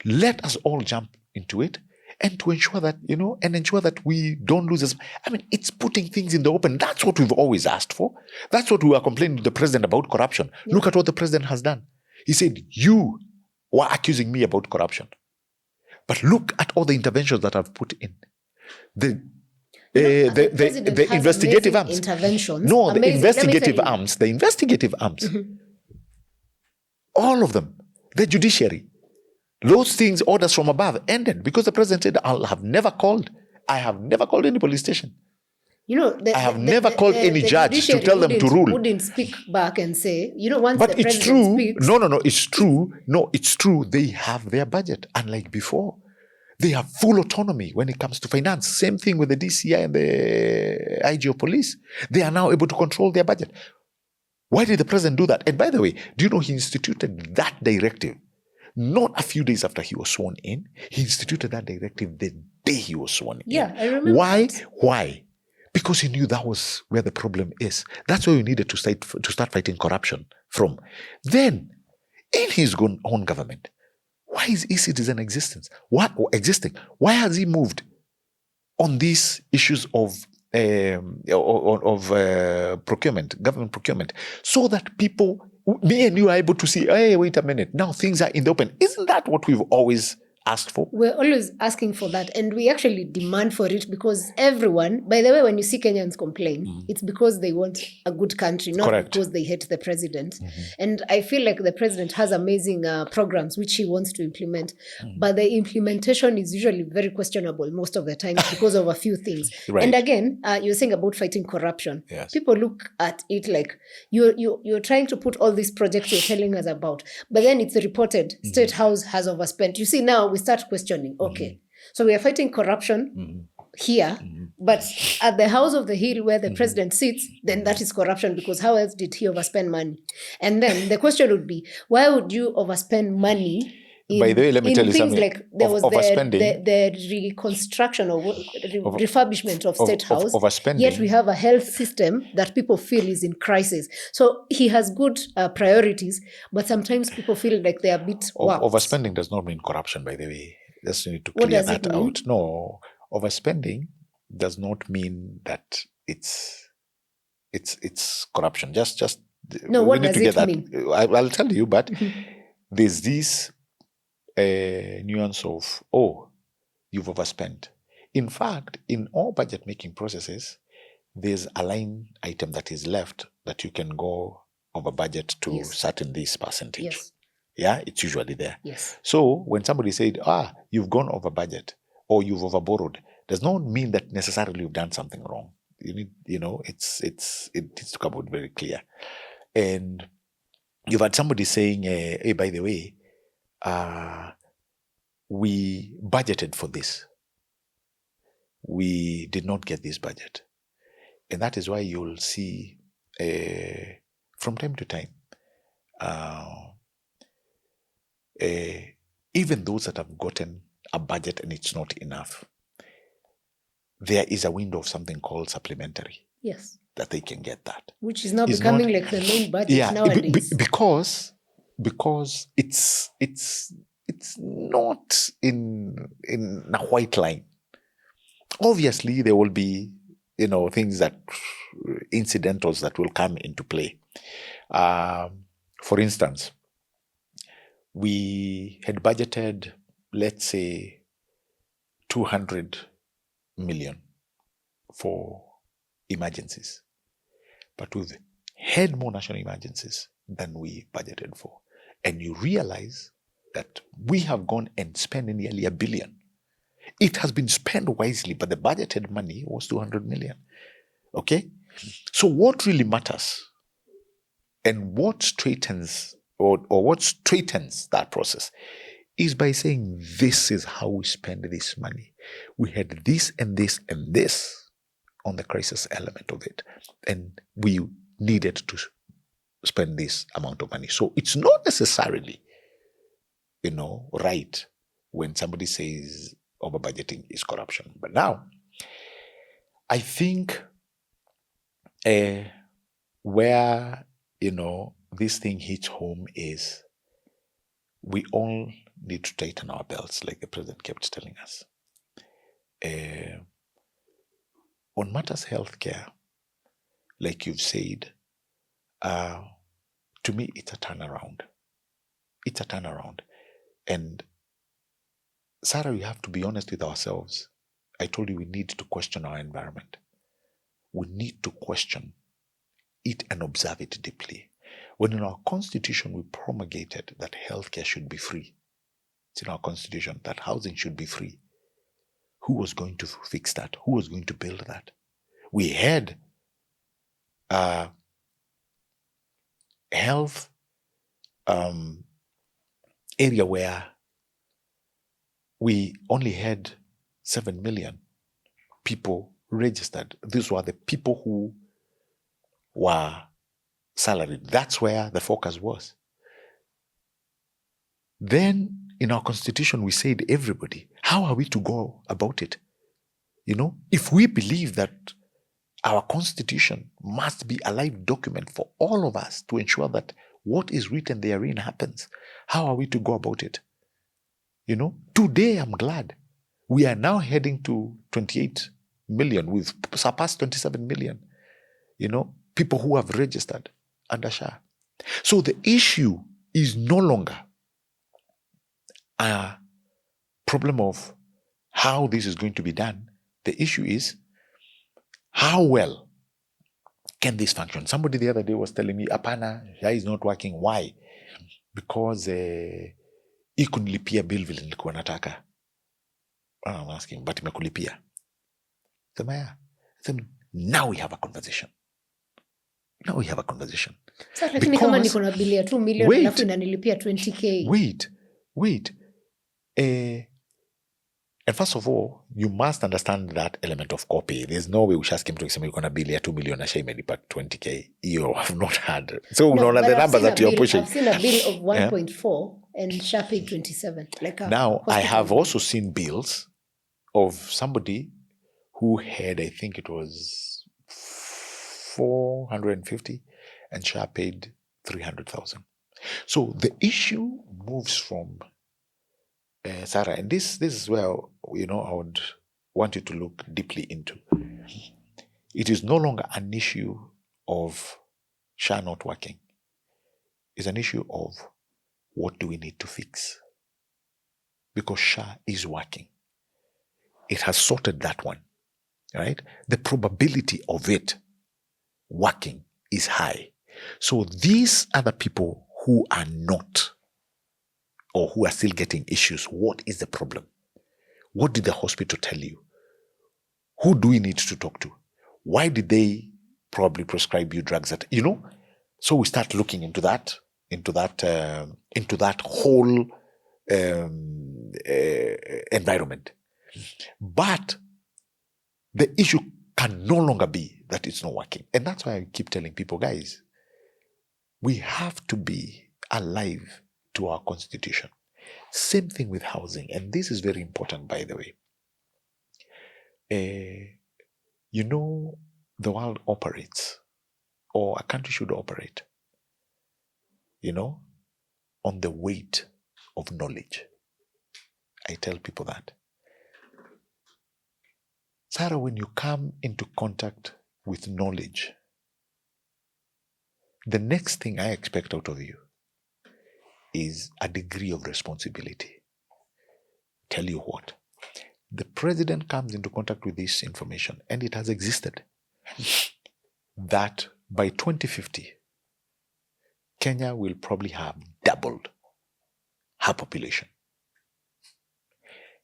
Let us all jump into it and to ensure that, and ensure that we don't lose this. I mean, it's putting things in the open. That's what we've always asked for. That's what we were complaining to the president about corruption. Yeah. Look at what the president has done. He said, you were accusing me about corruption. But look at all the interventions that I've put in. The investigative arms. Interventions. No, the investigative arms. The investigative arms. All of them. The judiciary. Those things, orders from above, ended because the president said, I have never called any police station. I have never called any judge to tell them to rule. Wouldn't speak back and say, once but the president speaks. No, it's true. No, it's true. They have their budget, unlike before. They have full autonomy when it comes to finance. Same thing with the DCI and the IG of police. They are now able to control their budget. Why did the president do that? And by the way, do you know he instituted that directive? Not a few days after he was sworn in. He instituted that directive the day he was sworn in. Yeah, I remember. Why? Because he knew that was where the problem is. That's why we needed to start fighting corruption from. Then, in his own government, why is eCitizen existing? Why has he moved on these issues of procurement, government procurement, so that people, me and you, are able to see, hey, wait a minute, now things are in the open. Isn't that what we've always asked for? We're always asking for that, and we actually demand for it because everyone, by the way, when you see Kenyans complain, it's because they want a good country, not Correct. Because they hate the president. And I feel like the president has amazing programs which he wants to implement, but the implementation is usually very questionable most of the time because of a few things. Right. And again, you're saying about fighting corruption. Yes. People look at it like you're trying to put all these projects you're telling us about, but then it's reported State House has overspent. You see, now we start questioning, okay, so we are fighting corruption here, but at the House of the Hill where the president sits, then that is corruption because how else did he overspend money? And then the question would be, why would you overspend money by the way, let me tell you something. Like there was the reconstruction or refurbishment of State House, yet we have a health system that people feel is in crisis. So he has good priorities, but sometimes people feel like they are a bit warped. Overspending does not mean corruption, by the way. Just need to clear that out. No, overspending does not mean that it's it's corruption. Just No, we what need does to get it that. mean? I'll tell you, but there's this nuance of, oh, you've overspent. In fact, in all budget making processes, there's a line item that is left that you can go over budget to Yes. certain this percentage. Yes. Yeah, it's usually there. Yes. So when somebody said, you've gone over budget or you've over borrowed, does not mean that necessarily you've done something wrong. You need, it needs to come out very clear. And you've had somebody saying, hey, by the way, we budgeted for this. We did not get this budget. And that is why you'll see from time to time, even those that have gotten a budget and it's not enough, there is a window of something called supplementary. Yes. That they can get that. Which is now becoming like the main budget nowadays. Because it's not in a white line. Obviously, there will be things that incidentals that will come into play. For instance, we had budgeted, let's say, 200 million for emergencies, but we've had more national emergencies than we budgeted for. And you realize that we have gone and spent nearly $1 billion. It has been spent wisely, but the budgeted money was 200 million. Okay? So what really matters and what straightens or what straightens that process is by saying, this is how we spend this money. We had this and this and this on the crisis element of it, and we needed to spend this amount of money. So it's not necessarily, right when somebody says over budgeting is corruption. But now, I think where this thing hits home is we all need to tighten our belts, like the president kept telling us. On matters healthcare, like you've said, to me, it's a turnaround. It's a turnaround. And Sarah, we have to be honest with ourselves. I told you we need to question our environment. We need to question it and observe it deeply. When in our constitution we promulgated that healthcare should be free, it's in our constitution that housing should be free. Who was going to fix that? Who was going to build that? We had health area where we only had 7 million people registered. These were the people who were salaried. That's where the focus was. Then in our constitution, we said everybody. How are we to go about it? If we believe that our constitution must be a live document for all of us to ensure that what is written therein happens, how are we to go about it? Today I'm glad we are now heading to 28 million. We've surpassed 27 million, people who have registered under SHA. So the issue is no longer a problem of how this is going to be done. The issue is how well can this function? Somebody the other day was telling me, apana, SHA is not working. Why? Because ikunilipia bill vile nilikuwa nataka. I'm asking, but imekulipia. Now we have a conversation. Now we have a conversation. Sasa lakini kama niko na bili ya 2 million alafu inanilipia 20k. Wait. And first of all, you must understand that element of copy. There's no way Usha came to say you're going to bill 2 million and Shame depart 20k. You have not had. So no, the numbers that you're pushing. I've seen a bill of 1.4 and SHA paid 27. Now, I have also seen bills of somebody who had, I think it was 450 and SHA paid 300,000. So the issue moves from Sarah, and this is where I would want you to look deeply into. It is no longer an issue of SHA not working is an issue of what do we need to fix? Because SHA is working. It has sorted that one, right? The probability of it working is high. So these are the people who are not, or who are still getting issues. What is the problem? What did the hospital tell you? Who do we need to talk to? Why did they probably prescribe you drugs that, So we start looking into that whole environment. But the issue can no longer be that it's not working. And that's why I keep telling people, guys, we have to be alive to our constitution. Same thing with housing. And this is very important, by the way. The world operates, or a country should operate, on the weight of knowledge. I tell people that. Sarah, when you come into contact with knowledge, the next thing I expect out of you is a degree of responsibility. Tell you what, the president comes into contact with this information, and it has existed, that by 2050, Kenya will probably have doubled her population.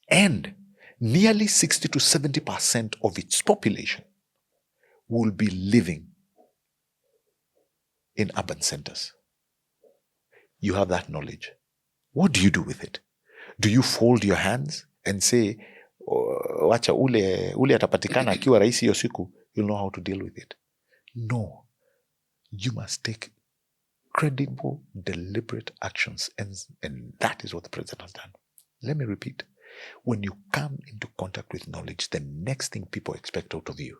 And nearly 60 to 70% of its population will be living in urban centers. You have that knowledge. What do you do with it? Do you fold your hands and say, wacha ule atapatikana akiwa rais hiyo siku, you'll know how to deal with it? No. You must take credible, deliberate actions. And that is what the president has done. Let me repeat. When you come into contact with knowledge, the next thing people expect out of you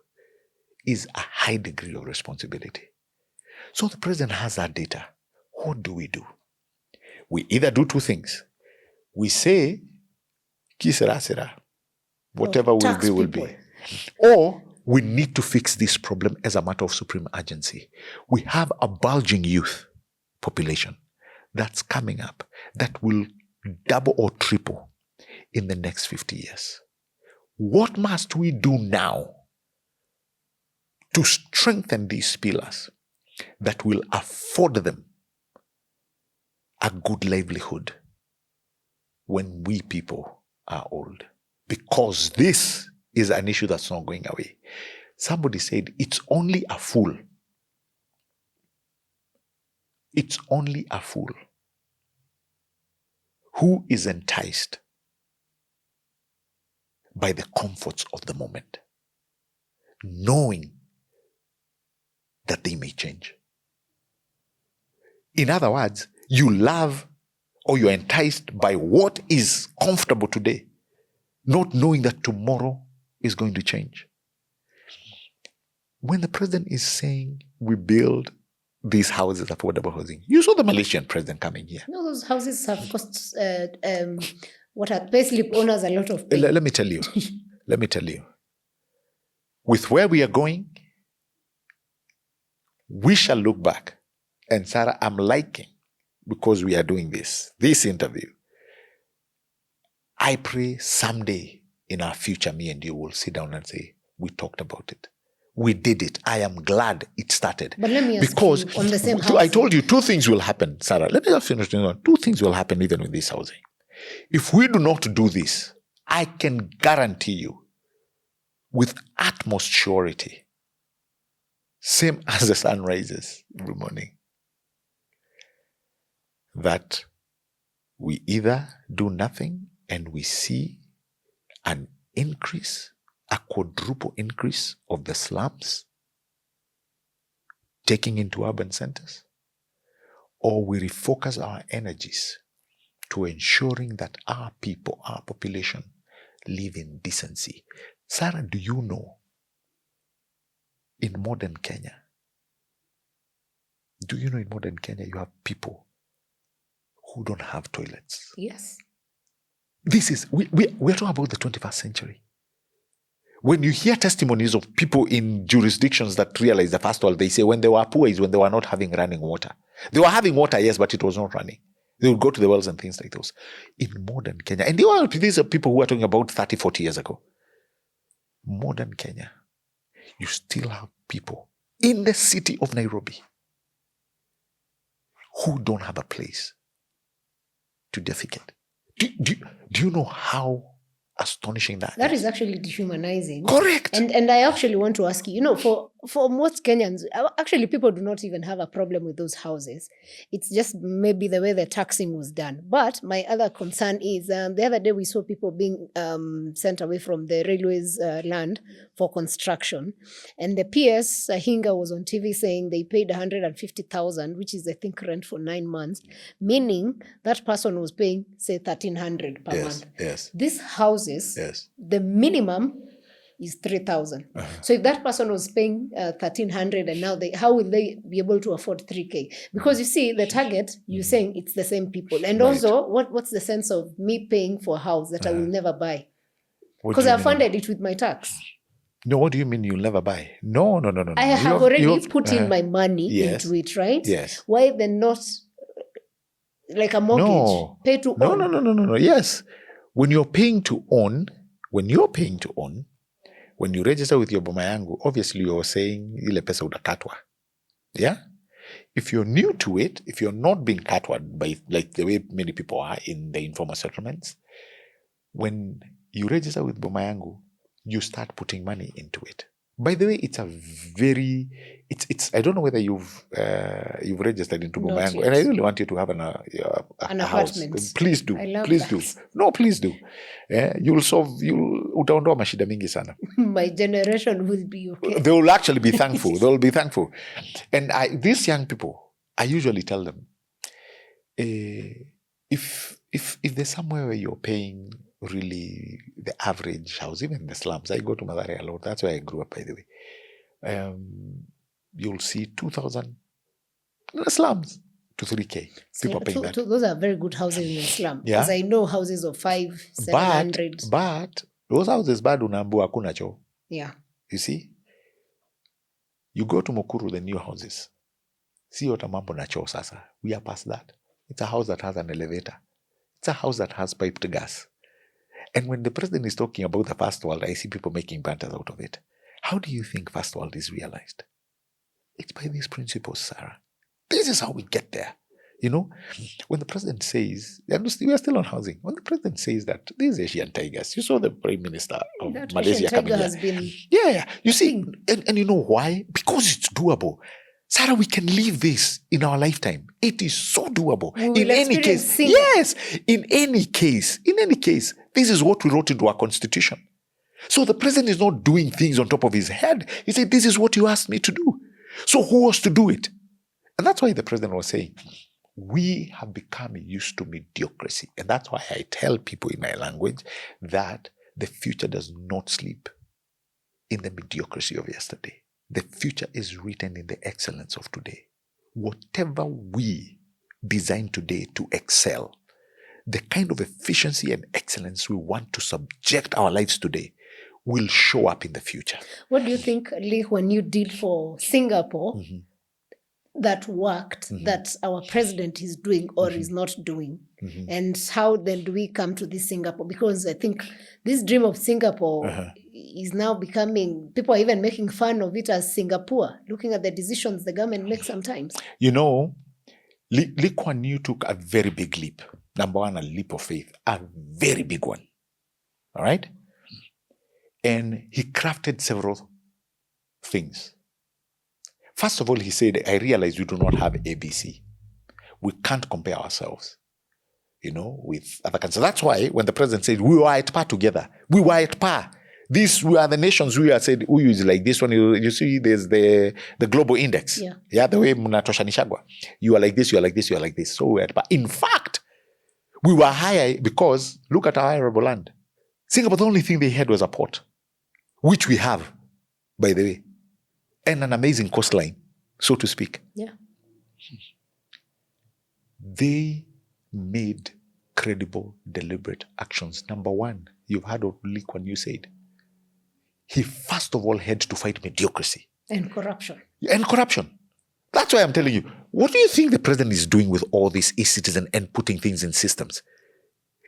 is a high degree of responsibility. So the president has that data. What do? We either do two things. We say, ki sera sera, whatever will be. Or we need to fix this problem as a matter of supreme urgency. We have a bulging youth population that's coming up that will double or triple in the next 50 years. What must we do now to strengthen these pillars that will afford them a good livelihood when we people are old? Because this is an issue that's not going away. Somebody said, it's only a fool. It's only a fool who is enticed by the comforts of the moment, knowing that they may change. In other words, you love or you're enticed by what is comfortable today, not knowing that tomorrow is going to change. When the president is saying we build these houses, affordable housing, you saw the Malaysian president coming here. No, those houses have cost what are payslip owners a lot of pain. Let me tell you. With where we are going, we shall look back. And Sarah, I'm liking, because we are doing this interview. I pray someday in our future, me and you will sit down and say, we talked about it. We did it. I am glad it started. But let me ask you, on the same house. I told you two things will happen, Sarah. Let me just finish. Two things will happen even with this housing. If we do not do this, I can guarantee you with utmost surety, same as the sun rises every morning, that we either do nothing and we see an increase, a quadruple increase of the slums taking into urban centers, or we refocus our energies to ensuring that our people, our population, live in decency. Sarah, do you know, in modern Kenya, you have people who don't have toilets? Yes. We're talking about the 21st century. When you hear testimonies of people in jurisdictions that realize the first world, they say when they were poor is when they were not having running water. They were having water, yes, but it was not running. They would go to the wells and things like those. In modern Kenya, and these are people who are talking about 30, 40 years ago. Modern Kenya, you still have people in the city of Nairobi who don't have a place to defecate. Do you know how astonishing that is actually dehumanizing. Correct. And I actually want to ask you, for most Kenyans, actually people do not even have a problem with those houses. It's just maybe the way the taxing was done. But my other concern is the other day we saw people being sent away from the railways land for construction. And the PS, Hinga, was on TV saying they paid 150,000, which is I think rent for 9 months, meaning that person was paying, say, 1,300 per month. Yes. These houses, the minimum is 3,000. So if that person was paying 1,300 and now how will they be able to afford 3K? Because you see, the target, you're saying it's the same people. And also, what's the sense of me paying for a house that I will never buy? Because I funded it with my tax. No, what do you mean you'll never buy? No. I have already put in my money into it, right? Yes. Why then not like a mortgage? Pay to own? No. Yes. When you're paying to own, when you register with your Boma Yangu, obviously you're saying ile pesa utakatwa. Yeah? If you're new to it, if you're not being katwa by like the way many people are in the informal settlements, when you register with Boma Yangu, you start putting money into it. By the way, it's I don't know whether you've registered into Boma Yangu, and I really want you to have an apartment. House. Please do. Please do. No, please do. Utaondoa mashida mingi sana. My generation will be okay. They will actually be thankful. They will be thankful. And these young people, I usually tell them, if there's somewhere where you're paying really the average house, even in the slums. I go to Mathare a lot. That's where I grew up, by the way. You'll see 2,000 in the slums to 3K. People paying that. Those are very good houses in the slum. Yeah. Because I know houses of 500-700. But those houses bado unaambiwa hakuna choo. Yeah. You see? You go to Mukuru, the new houses. See what mambo na choo sasa. We are past that. It's a house that has an elevator. It's a house that has piped gas. And when the president is talking about the first world, I see people making banters out of it. How do you think first world is realized? It's by these principles, Sarah. This is how we get there. When the president says, we are still on housing. When the president says that these Asian tigers, you saw the prime minister of Malaysia coming here. Yeah. You see, and you know why? Because it's doable. Sarah, we can leave this in our lifetime. It is so doable. In any case, this is what we wrote into our constitution. So the president is not doing things on top of his head. He said, this is what you asked me to do. So who was to do it? And that's why the president was saying, we have become used to mediocrity. And that's why I tell people in my language that the future does not sleep in the mediocrity of yesterday. The future is written in the excellence of today. Whatever we design today to excel, the kind of efficiency and excellence we want to subject our lives today will show up in the future. What do you think, Lee, when you did for Singapore, that worked, that our president is doing or is not doing? And how then do we come to this Singapore? Because I think this dream of Singapore is now becoming, people are even making fun of it as Singapore, looking at the decisions the government makes sometimes. Lee Kuan Yew took a very big leap. Number one, a leap of faith, a very big one. All right? And he crafted several things. First of all, he said, I realize we do not have ABC. We can't compare ourselves, with other countries. That's why when the president said, we were at par together, we were at par. We are the nations we are said, who is like this one. You see, there's the global index. Yeah, the way Munatoshanishagwa. You are like this, you are like this, you are like this. So we are at par. In fact, we were higher because look at our arable land. Singapore, the only thing they had was a port, which we have, by the way, and an amazing coastline, so to speak. Yeah. They made credible, deliberate actions. Number one, you've heard of Lee Kuan Yew said, he first of all had to fight mediocrity. And corruption. And corruption. That's why I'm telling you, what do you think the president is doing with all this eCitizen and putting things in systems?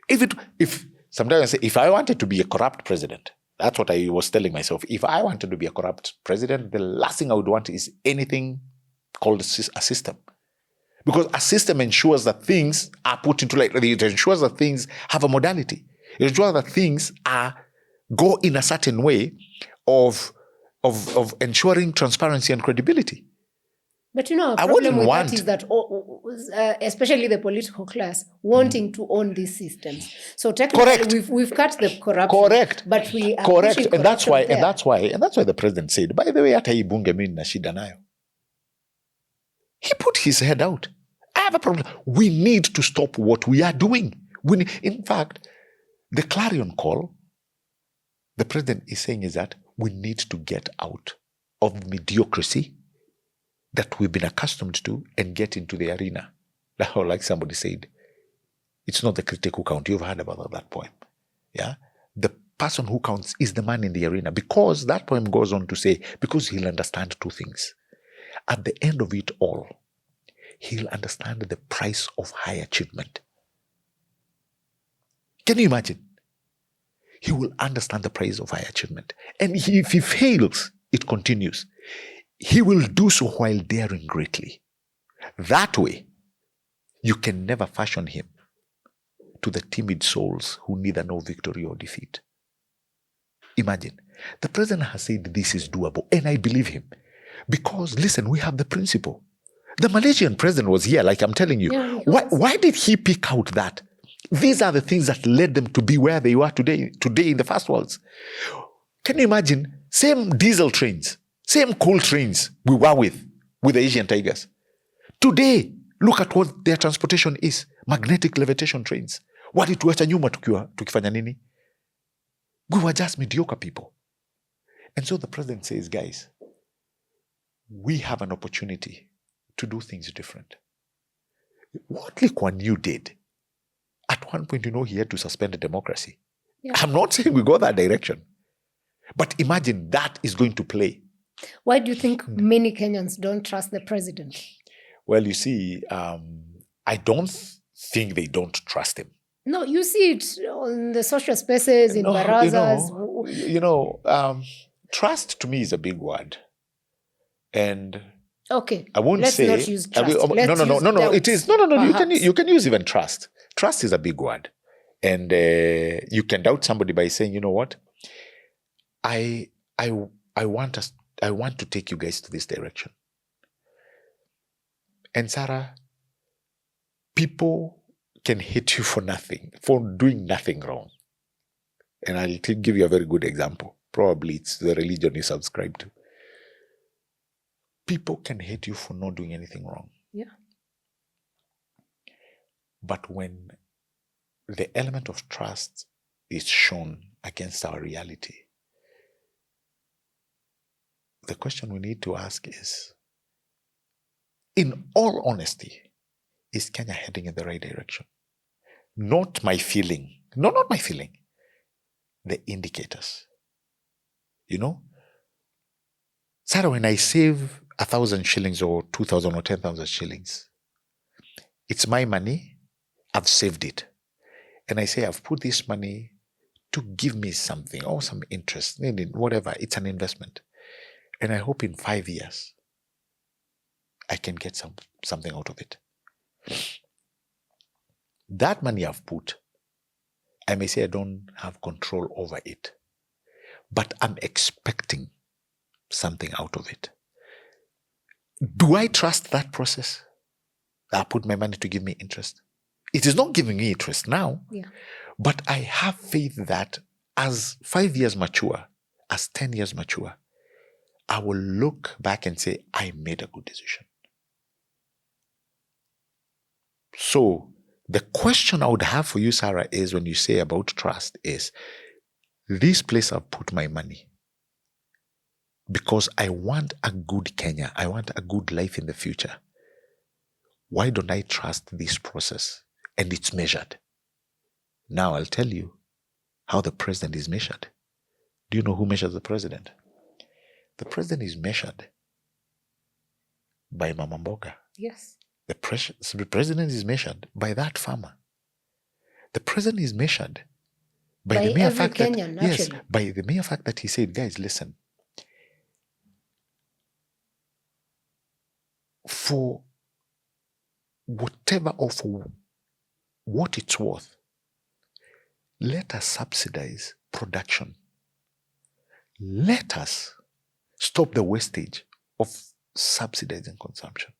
If sometimes I say, if I wanted to be a corrupt president, that's what I was telling myself. If I wanted to be a corrupt president, the last thing I would want is anything called a system. Because a system ensures that things are put into light. It ensures that things have a modality. It ensures that things go in a certain way of ensuring transparency and credibility. But our problem with that is that, especially the political class, wanting to own these systems. So technically, we've cut the corruption. Correct. But we are pushing corruption. And that's why the president said, by the way, hata hii bunge mimi nina shida nayo. He put his head out. I have a problem. We need to stop what we are doing. In fact, the clarion call the president is saying is that we need to get out of mediocrity that we've been accustomed to and get into the arena. Like somebody said, it's not the critic who counts. You've heard about that poem. Yeah? The person who counts is the man in the arena, because that poem goes on to say, because he'll understand two things. At the end of it all, he'll understand the price of high achievement. Can you imagine? He will understand the price of high achievement. And if he fails, it continues. He will do so while daring greatly. That way, you can never fashion him to the timid souls who neither know victory or defeat. Imagine, the president has said this is doable, and I believe him. Because, listen, we have the principle. The Malaysian president was here, like I'm telling you. Yeah, why did he pick out that? These are the things that led them to be where they are today in the first world. Can you imagine? Same diesel trains, same coal trains we were with the Asian tigers. Today, look at what their transportation is. Magnetic levitation trains. Walituacha nyuma tukifanya nini? We were just mediocre people. And so the president says, guys, we have an opportunity to do things different. What Lee Kuan Yew did, at one point, he had to suspend the democracy. Yeah. I'm not saying we go that direction. But imagine that is going to play. Why do you think many Kenyans don't trust the president? Well, you see, I don't think they don't trust him. No, you see it on the social spaces, in barazas. Trust to me is a big word. And okay, I won't let's say... not use trust. No, it is. No, you can use even trust. Trust is a big word. And you can doubt somebody by saying, you know what? I want to take you guys to this direction. And Sarah, people can hate you for nothing, for doing nothing wrong. And I'll give you a very good example. Probably it's the religion you subscribe to. People can hate you for not doing anything wrong. Yeah. But when the element of trust is shown against our reality, the question we need to ask is, in all honesty, is Kenya heading in the right direction? Not my feeling. No, not my feeling. The indicators. Sarah, when I save 1,000 shillings or 2,000 or 10,000 shillings, it's my money. I've saved it. And I say, I've put this money to give me something or some interest, whatever. It's an investment. And I hope in 5 years, I can get something out of it. That money I've put, I may say I don't have control over it, but I'm expecting something out of it. Do I trust that process? I put my money to give me interest. It is not giving me interest now, but I have faith that as 5 years mature, as 10 years mature, I will look back and say, I made a good decision. So the question I would have for you, Sarah, is when you say about trust is, this place I've put my money because I want a good Kenya. I want a good life in the future. Why don't I trust this process? And it's measured. Now I'll tell you how the president is measured. Do you know who measures the president? The president is measured by Mama Mboga. Yes. The president is measured by that farmer. The president is measured by the mere fact Kenyan, that, yes, by the mere fact that he said, guys, listen, for whatever or for what it's worth, let us subsidize production. Let us stop the wastage of subsidizing consumption.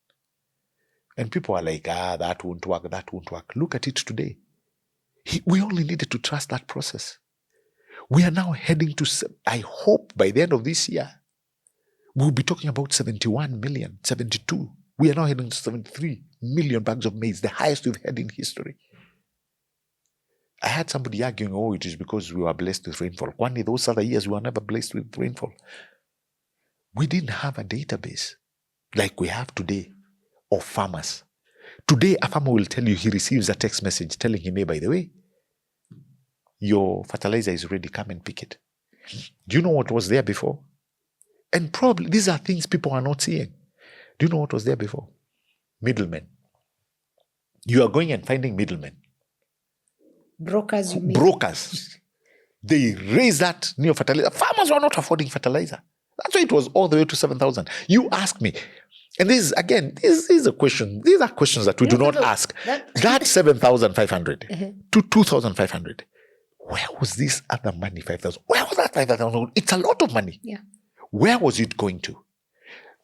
And people are like, that won't work, that won't work. Look at it today. We only needed to trust that process. We are now heading to, I hope by the end of this year, we'll be talking about 71 million, 72. We are now heading to 73 million bags of maize, the highest we've had in history. I had somebody arguing, oh, it is because we were blessed with rainfall. One of those other years, we were never blessed with rainfall. We didn't have a database like we have today of farmers. Today, a farmer will tell you he receives a text message telling him, hey, by the way, your fertilizer is ready, come and pick it. Do you know what was there before? And probably these are things people are not seeing. Do you know what was there before? Middlemen. You are going and finding middlemen. Brokers, you mean? Brokers. They raise that new fertilizer. Farmers were not affording fertilizer. That's why it was all the way to 7,000. You ask me, and this is, again, this is a question. These are questions that we do not ask. That 7,500 to 2,500. Where was this other money, 5,000? Where was that 5,000? It's a lot of money. Yeah. Where was it going to?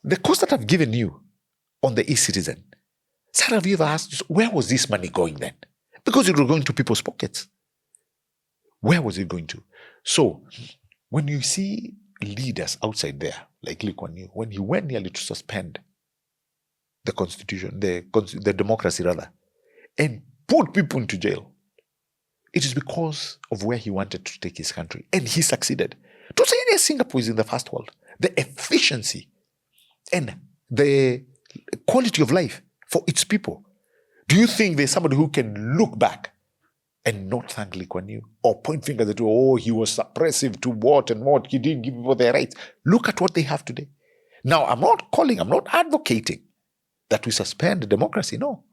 The cost that I've given you on the eCitizen, Sarah, have you ever asked, where was this money going then? Because it was going to people's pockets. Where was it going to? So, when you see leaders outside there, like Lee Kuan Yew, when he went nearly to suspend the constitution, the democracy rather, and put people into jail, it is because of where he wanted to take his country. And he succeeded. To say that Singapore is in the first world, the efficiency and the quality of life for its people. Do you think there's somebody who can look back and not thank Lee Kuan Yew or point fingers at, oh, he was suppressive to what and what, he didn't give people their rights? Look at what they have today. Now, I'm not advocating that we suspend democracy, no.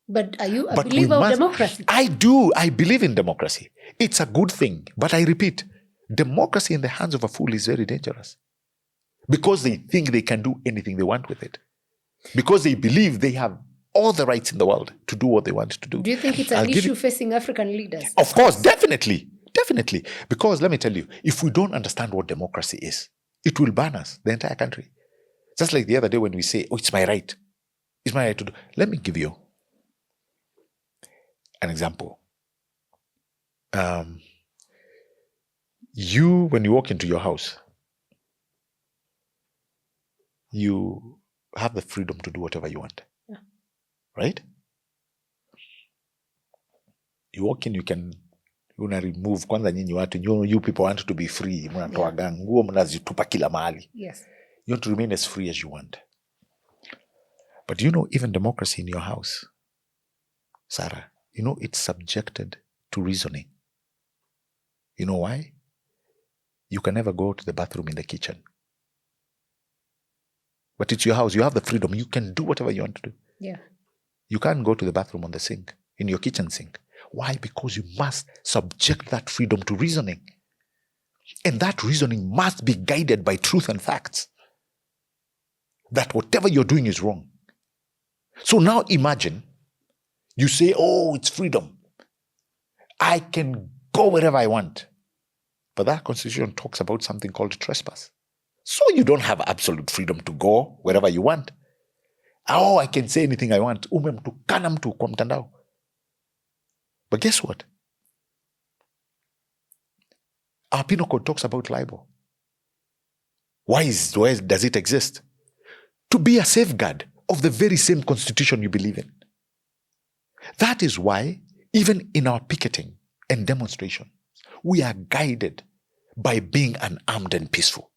But are you a believer of democracy? I do. I believe in democracy. It's a good thing. But I repeat, democracy in the hands of a fool is very dangerous. Because they think they can do anything they want with it. Because they believe they have all the rights in the world to do what they want to do. Do you think it's an issue facing African leaders? Of course, definitely. Definitely. Because let me tell you, if we don't understand what democracy is, it will ban us, the entire country. Just like the other day when we say, oh, it's my right. It's my right to do. Let me give you an example. When you walk into your house, you have the freedom to do whatever you want. Yeah. Right? You walk in, you remove kwanza nyinyi watu, you people want to be free. Mnatoaga nguo mnazitupa kila mahali. Yes. You want to remain as free as you want. But even democracy in your house, Sarah, it's subjected to reasoning. You know why? You can never go to the bathroom in the kitchen. But it's your house. You have the freedom. You can do whatever you want to do. Yeah. You can't go to the bathroom on the sink, in your kitchen sink. Why? Because you must subject that freedom to reasoning. And that reasoning must be guided by truth and facts. That whatever you're doing is wrong. So now imagine, you say, oh, it's freedom. I can go wherever I want. But that constitution talks about something called trespass. So you don't have absolute freedom to go wherever you want. Oh, I can say anything I want. Umemtukana mtu kwa mtandao. But guess what? Our penal code talks about libel. Why does it exist? To be a safeguard of the very same constitution you believe in. That is why, even in our picketing and demonstration, we are guided by being unarmed and peaceful.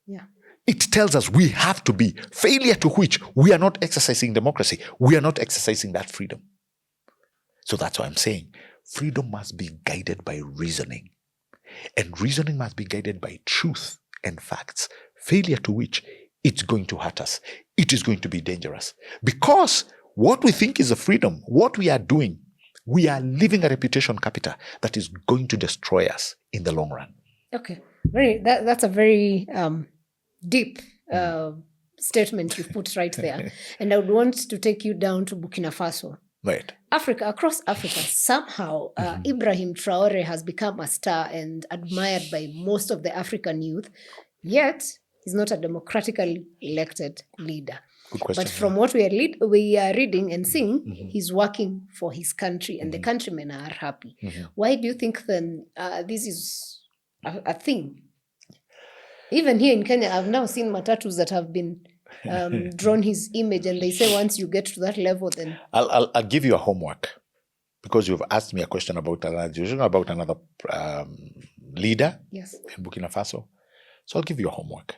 Yeah. It tells us we have to be, failure to which we are not exercising democracy. We are not exercising that freedom. So that's why I'm saying freedom must be guided by reasoning. And reasoning must be guided by truth and facts, failure to which it's going to hurt us. It is going to be dangerous. Because what we think is a freedom, what we are doing, we are leaving a reputation capital that is going to destroy us in the long run. Okay. That's a very deep statement you put right there. And I would want to take you down to Burkina Faso. Right. Africa, across Africa, somehow Ibrahim Traore has become a star and admired by most of the African youth, yet he's not a democratically elected leader. Good question. But from what we are reading and seeing, he's working for his country and the countrymen are happy. Why do you think then this is a thing? Even here in Kenya, I've now seen matatus that have been drawn his image, and they say once you get to that level, then I'll give you a homework, because you've asked me a question about another leader yes, in Burkina Faso. So I'll give you a homework.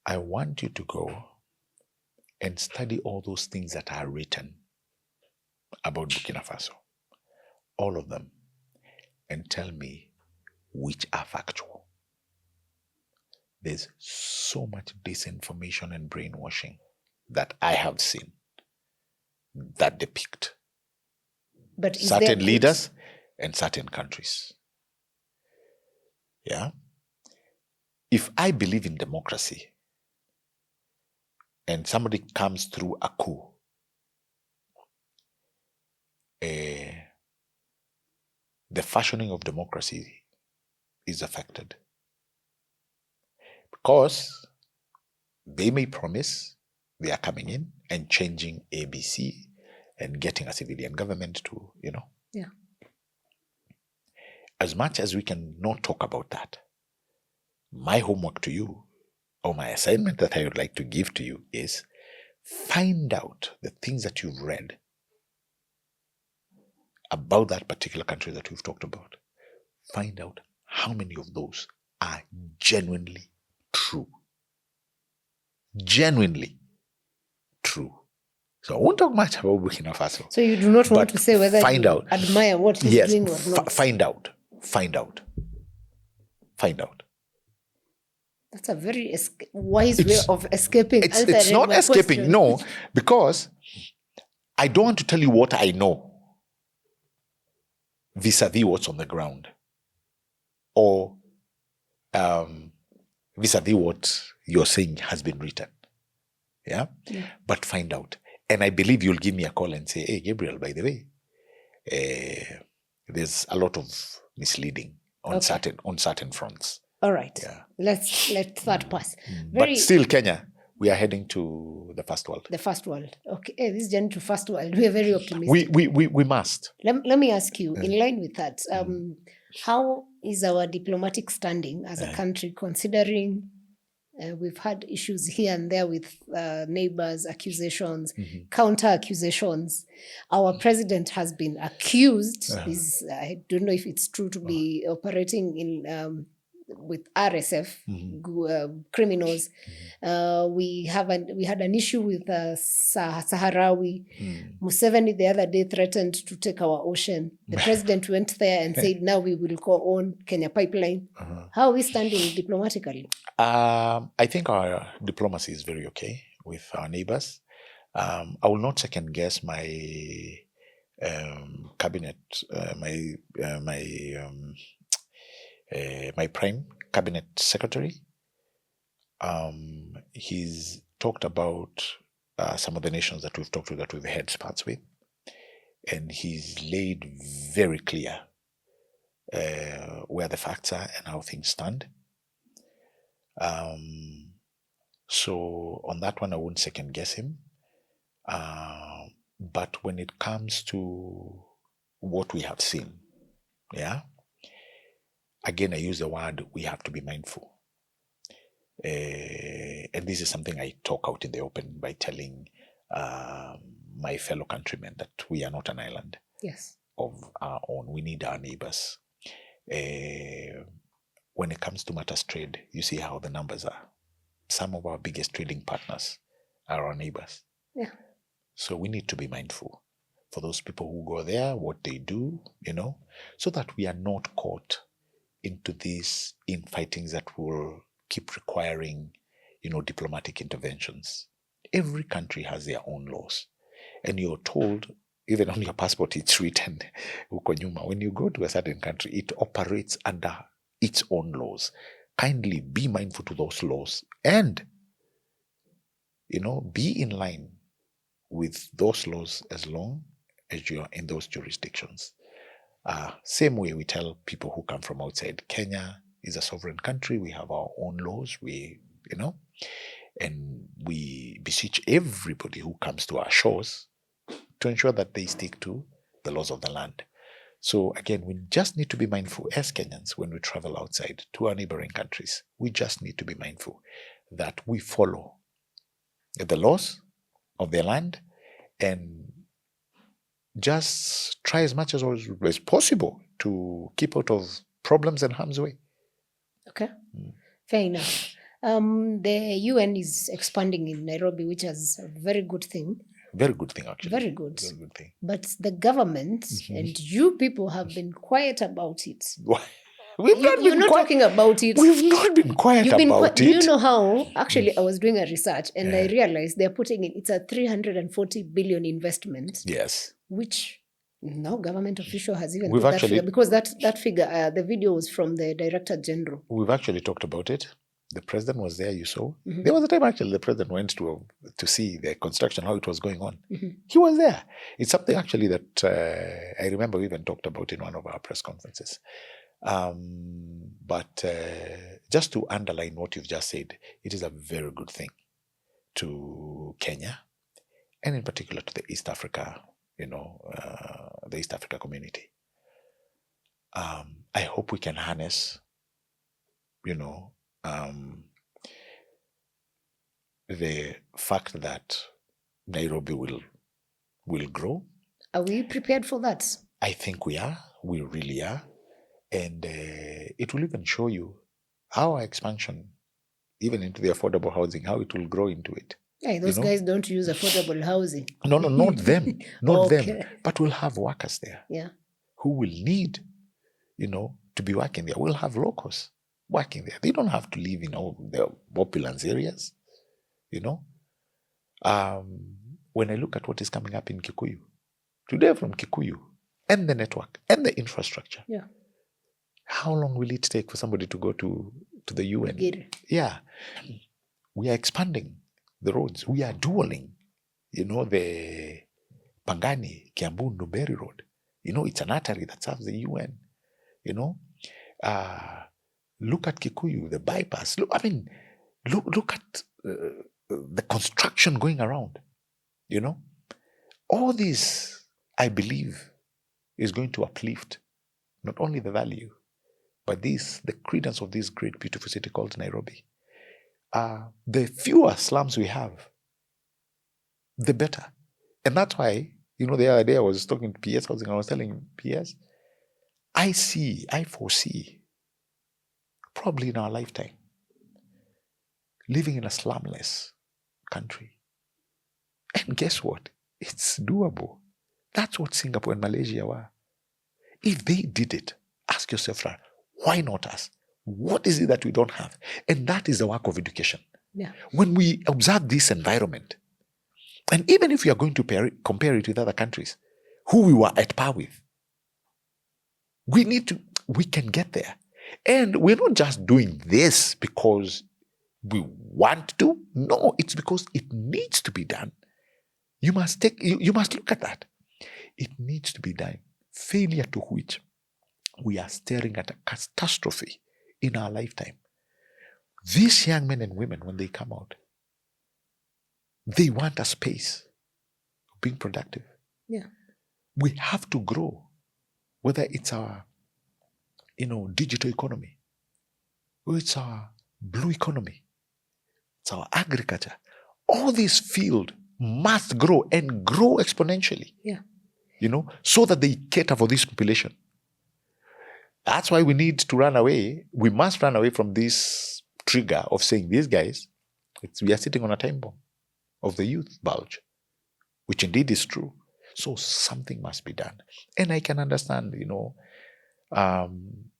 I want you to go and study all those things that are written about Burkina Faso, all of them, and tell me which are factual. There's so much disinformation and brainwashing that I have seen that depict certain leaders and certain countries. Yeah. If I believe in democracy and somebody comes through a coup, the fashioning of democracy is affected. Because they may promise they are coming in and changing ABC and getting a civilian government to, Yeah. As much as we can not talk about that, my homework to you, or my assignment that I would like to give to you, is find out the things that you've read about that particular country that we've talked about. Find out how many of those are genuinely true. Genuinely true. So I won't talk much about Burkina Faso. So you do not want to say whether you admire what he's doing or not. Find out. That's a very wise way of escaping. It's not escaping, question. No, because I don't want to tell you what I know vis-a-vis what's on the ground, or vis-a-vis what you're saying has been written. Yeah? But find out. And I believe you'll give me a call and say, hey, Gabriel, by the way, there's a lot of misleading on certain fronts. All right. Yeah. Let's let that pass. But still, Kenya, we are heading to the first world. The first world. Okay. Hey, this journey to first world, we are very optimistic. We must. Let me ask you, in line with that, how is our diplomatic standing as a country, considering we've had issues here and there with neighbors, accusations, counter accusations. Our president has been accused. I don't know if it's true, to be operating in with RSF criminals. We had an issue with Sahrawi. Museveni the other day threatened to take our ocean. The president went there and said, now we will go on Kenya pipeline. How are we standing diplomatically? I think our diplomacy is very okay with our neighbors. I will not second guess my cabinet, my prime cabinet secretary. He's talked about some of the nations that we've talked to, that we've had spats with, and he's laid very clear where the facts are and how things stand. So on that one, I wouldn't second guess him. But when it comes to what we have seen, again, I use the word, we have to be mindful. And this is something I talk out in the open by telling my fellow countrymen that we are not an island of our own. We need our neighbors. When it comes to matters trade, you see how the numbers are. Some of our biggest trading partners are our neighbors. Yeah. So we need to be mindful for those people who go there, what they do, so that we are not caught into these infightings that will keep requiring, diplomatic interventions. Every country has their own laws. And you're told, even on your passport, it's written, uko nyuma, when you go to a certain country, it operates under its own laws. Kindly be mindful to those laws and, be in line with those laws as long as you are in those jurisdictions. Same way we tell people who come from outside. Kenya is a sovereign country. We have our own laws. And we beseech everybody who comes to our shores to ensure that they stick to the laws of the land. So again, we just need to be mindful as Kenyans when we travel outside to our neighboring countries. We just need to be mindful that we follow the laws of their land and just try as much as possible to keep out of problems and harm's way. Okay, fair enough. The UN is expanding in Nairobi, which is a very good thing. Very good thing, actually. Very good. Very good thing. But the government and you people have been quiet about it. You're not talking about it. We've not been quiet about it. Do you know how? Actually, I was doing a research and I realized they're putting in, it's a 340 billion investment. Yes. Which no government official has even put that figure, because that figure, the video was from the Director General. We've actually talked about it. The president was there, you saw. There was a time actually the president went to see the construction, how it was going on. He was there. It's something actually that I remember we even talked about in one of our press conferences. But just to underline what you've just said, it is a very good thing to Kenya, and in particular to the East Africa, the East Africa community. I hope we can harness, the fact that Nairobi will grow. Are we prepared for that? I think we are. We really are. And it will even show you how our expansion, even into the affordable housing, how it will grow into it. Hey, those guys don't use affordable housing. No, not them. Not them. But we'll have workers there. Yeah. Who will need, to be working there. We'll have locals working there. They don't have to live in all the opulence areas, When I look at what is coming up in Kikuyu, today from Kikuyu, and the network, and the infrastructure, how long will it take for somebody to go to the UN? Yeah. We are expanding the roads. We are dualing, the Pangani, Kiambu, Nuberi Road. It's an artery that serves the UN. Look at Kikuyu, the bypass. Look at the construction going around. All this, I believe, is going to uplift not only the value, but the credence of this great, beautiful city called Nairobi. The fewer slums we have, the better. And that's why, the other day I was talking to PS Housing, I was telling PS, I foresee, probably in our lifetime, living in a slumless country. And guess what? It's doable. That's what Singapore and Malaysia were. If they did it, ask yourself, why not us? What is it that we don't have? And that is the work of education. Yeah. When we observe this environment, and even if we are going to compare it with other countries, who we were at par with, we can get there. And we're not just doing this because we want to. No, it's because it needs to be done. You must look at that. It needs to be done. Failure to which we are staring at a catastrophe in our lifetime. These young men and women, when they come out, they want a space of being productive. Yeah. We have to grow, whether it's our, digital economy, or it's our blue economy, it's our agriculture. All these fields must grow and grow exponentially. Yeah. So that they cater for this population. That's why we need to run away. We must run away from this trigger of saying these guys, we are sitting on a time bomb of the youth bulge, which indeed is true. So something must be done. And I can understand,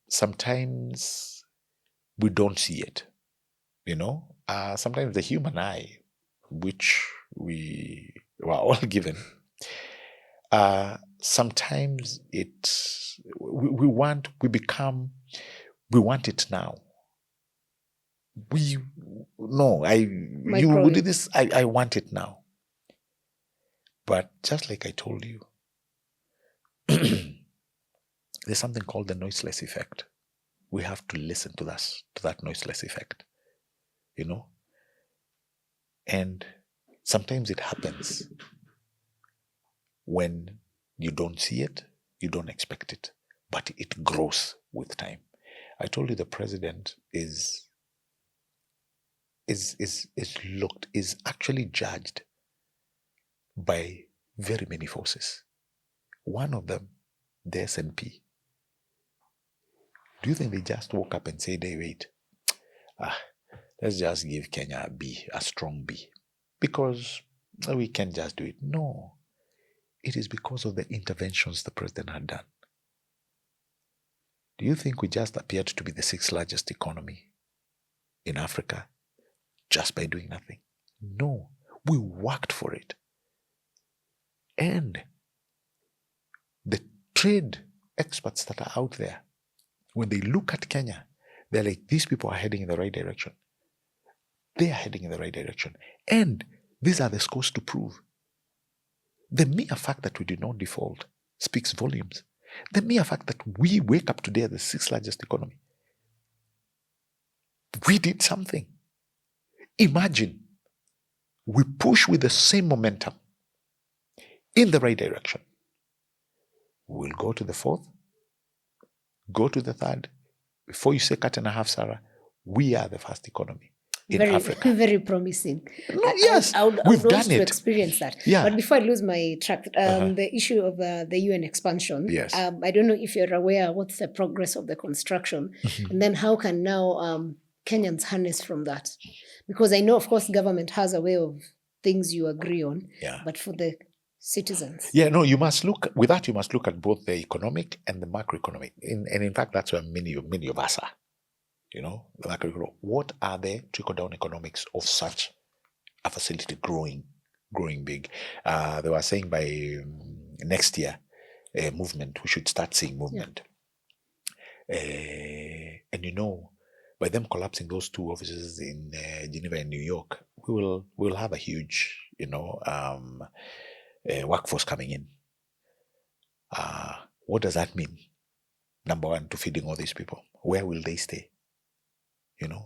sometimes we don't see it, sometimes the human eye, which we were all given, sometimes we want it now. You do this, I want it now. But just like I told you, there's something called the noiseless effect. We have to listen to that noiseless effect, and sometimes it happens when you don't see it, you don't expect it, but it grows with time. I told you the president is actually judged by very many forces. One of them, the SNP. Do you think they just woke up and said, hey, wait, let's just give Kenya a B, a strong B, because we can just do it? No. It is because of the interventions the president had done. Do you think we just appeared to be the 6th largest economy in Africa just by doing nothing? No. We worked for it. And the trade experts that are out there, when they look at Kenya, they're like, these people are heading in the right direction. They are heading in the right direction. And these are the scores to prove. The mere fact that we did not default speaks volumes. The mere fact that we wake up today as the 6th largest economy. We did something. Imagine we push with the same momentum in the right direction. We'll go to the 4th, go to the 3rd. Before you say cut and a half, Sarah, we are the first economy in Africa. Very promising. No, yes, I would we've love done to it. Experience that. Yeah. But before I lose my track, the issue of the UN expansion. Yes. I don't know if you're aware what's the progress of the construction, and then how can now Kenyans harness from that? Because I know, of course, government has a way of things you agree on, but for the citizens. Yeah, no, you must look at both the economic and the macroeconomic. And in fact, that's where many of us are. The macroeconomic. What are the trickle-down economics of such a facility growing big? They were saying by next year, movement, we should start seeing movement. Yeah. And by them collapsing those 2 offices in Geneva and New York, we'll have a huge, workforce coming in. What does that mean? Number one, to feeding all these people. Where will they stay?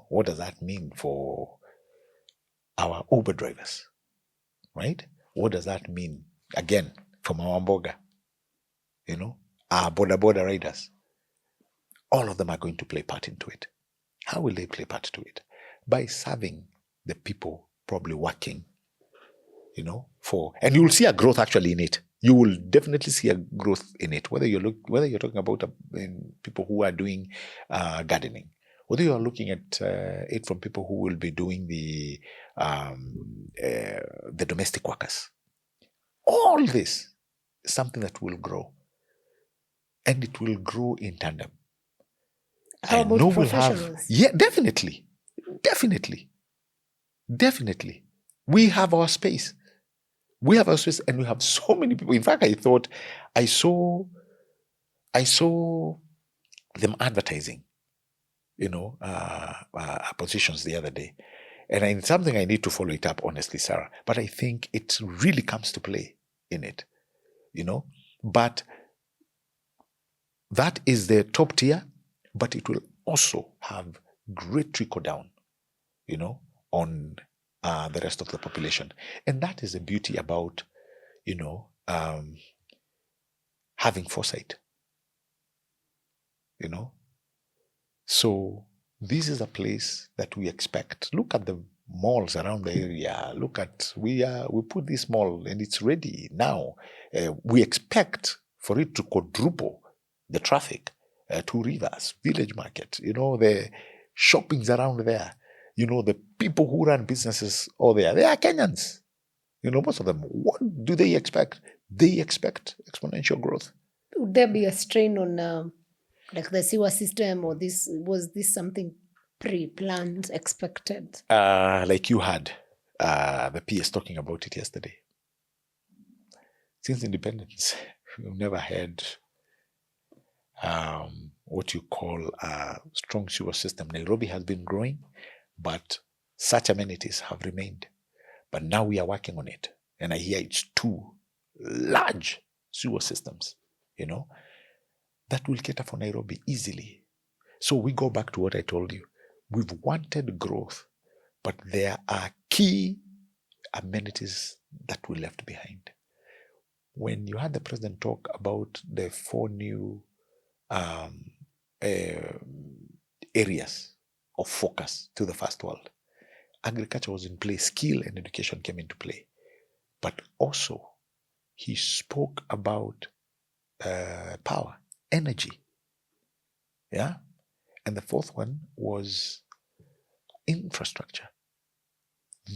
What does that mean for our Uber drivers? Right? What does that mean, again, for our mboga? Our border riders. All of them are going to play part into it. How will they play part to it? By serving the people probably working, and you will see a growth actually in it. You will definitely see a growth in it. Whether you're talking about people who are doing gardening, whether you are looking at it from people who will be doing the domestic workers. All this is something that will grow, and it will grow in tandem. How about professionals? Definitely. We have our space. And we have so many people. In fact, I saw them advertising, positions the other day. And it's something I need to follow it up, honestly, Sarah. But I think it really comes to play in it, But that is the top tier, but it will also have great trickle down, on the rest of the population. And that is the beauty about, having foresight, So this is a place that we expect. Look at the malls around the area. Look at, we put this mall and it's ready now. We expect for it to quadruple the traffic, 2 Rivers, Village Market, the shoppings around there. The people who run businesses all there, they are Kenyans. Most of them. What do they expect? They expect exponential growth. Would there be a strain on Like the sewer system, or was this something pre-planned, expected? Like you had the PS talking about it yesterday. Since independence, we've never had what you call a strong sewer system. Nairobi has been growing, but such amenities have remained. But now we are working on it. And I hear it's 2 large sewer systems, that will cater for Nairobi easily. So we go back to what I told you. We've wanted growth, but there are key amenities that we left behind. When you had the president talk about the 4 new areas of focus to the first world, agriculture was in play, skill and education came into play. But also, he spoke about power, energy. Yeah? And the 4th one was infrastructure.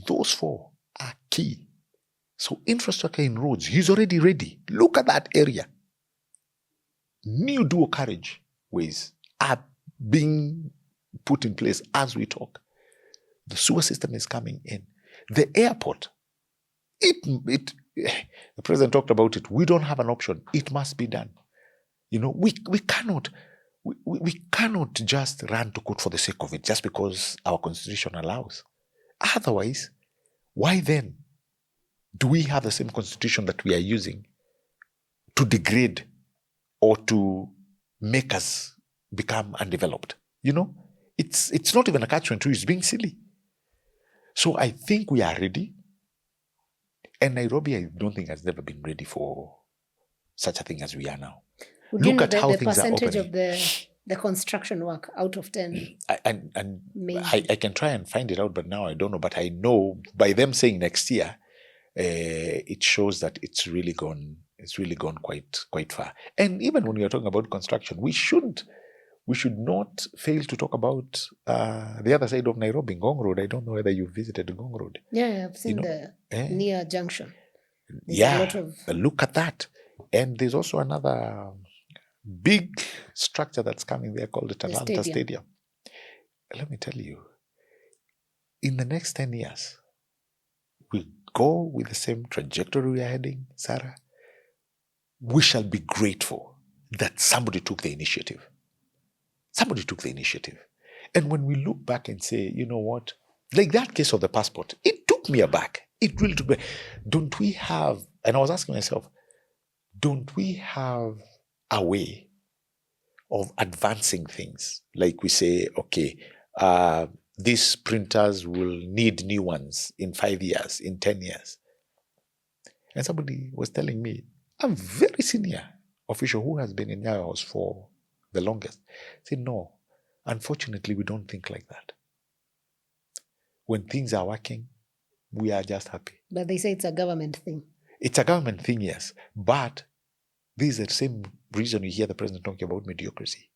Those 4 are key. So infrastructure in roads, he's already ready. Look at that area. New dual carriage ways are being put in place as we talk. The sewer system is coming in. The airport, the president talked about it. We don't have an option. It must be done. We cannot just run to court for the sake of it, just because our constitution allows. Otherwise, why then do we have the same constitution that we are using to degrade or to make us become undeveloped? It's not even a catch-22. It's being silly. So I think we are ready. And Nairobi, I don't think has never been ready for such a thing as we are now. Look at how things are opening. The percentage of the construction work out of 10. I can try and find it out, but now I don't know. But I know by them saying next year, it shows that it's really gone quite far. And even when we are talking about construction, we should not fail to talk about the other side of Nairobi, Ngong Road. I don't know whether you've visited Ngong Road. Yeah, I've seen the near junction. There's a lot of... look at that. And there's also another big structure that's coming there called the Talanta Stadium. Let me tell you, in the next 10 years, we go with the same trajectory we are heading, Sarah. We shall be grateful that somebody took the initiative. Somebody took the initiative. And when we look back and say, you know what, like that case of the passport, it took me aback. It really took me. Don't we have, and I was asking myself, don't we have a way of advancing things? Like we say, okay, these printers will need new ones in 5 years, in 10 years. And somebody was telling me, a very senior official who has been in your house for the longest, said, no, unfortunately, we don't think like that. When things are working, we are just happy. But they say it's a government thing. It's a government thing, yes. But this is the same reason you hear the president talking about mediocrity.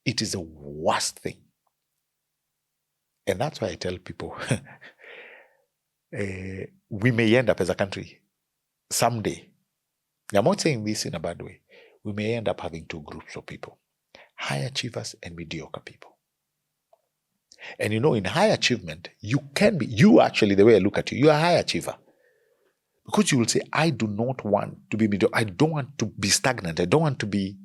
It is the worst thing. And that's why I tell people, we may end up as a country someday. I'm not saying this in a bad way. We may end up having 2 groups of people, high achievers and mediocre people. And in high achievement, you actually, the way I look at you, you're a high achiever. Because you will say, I do not want to be mediocre. I don't want to be stagnant. I don't want to be,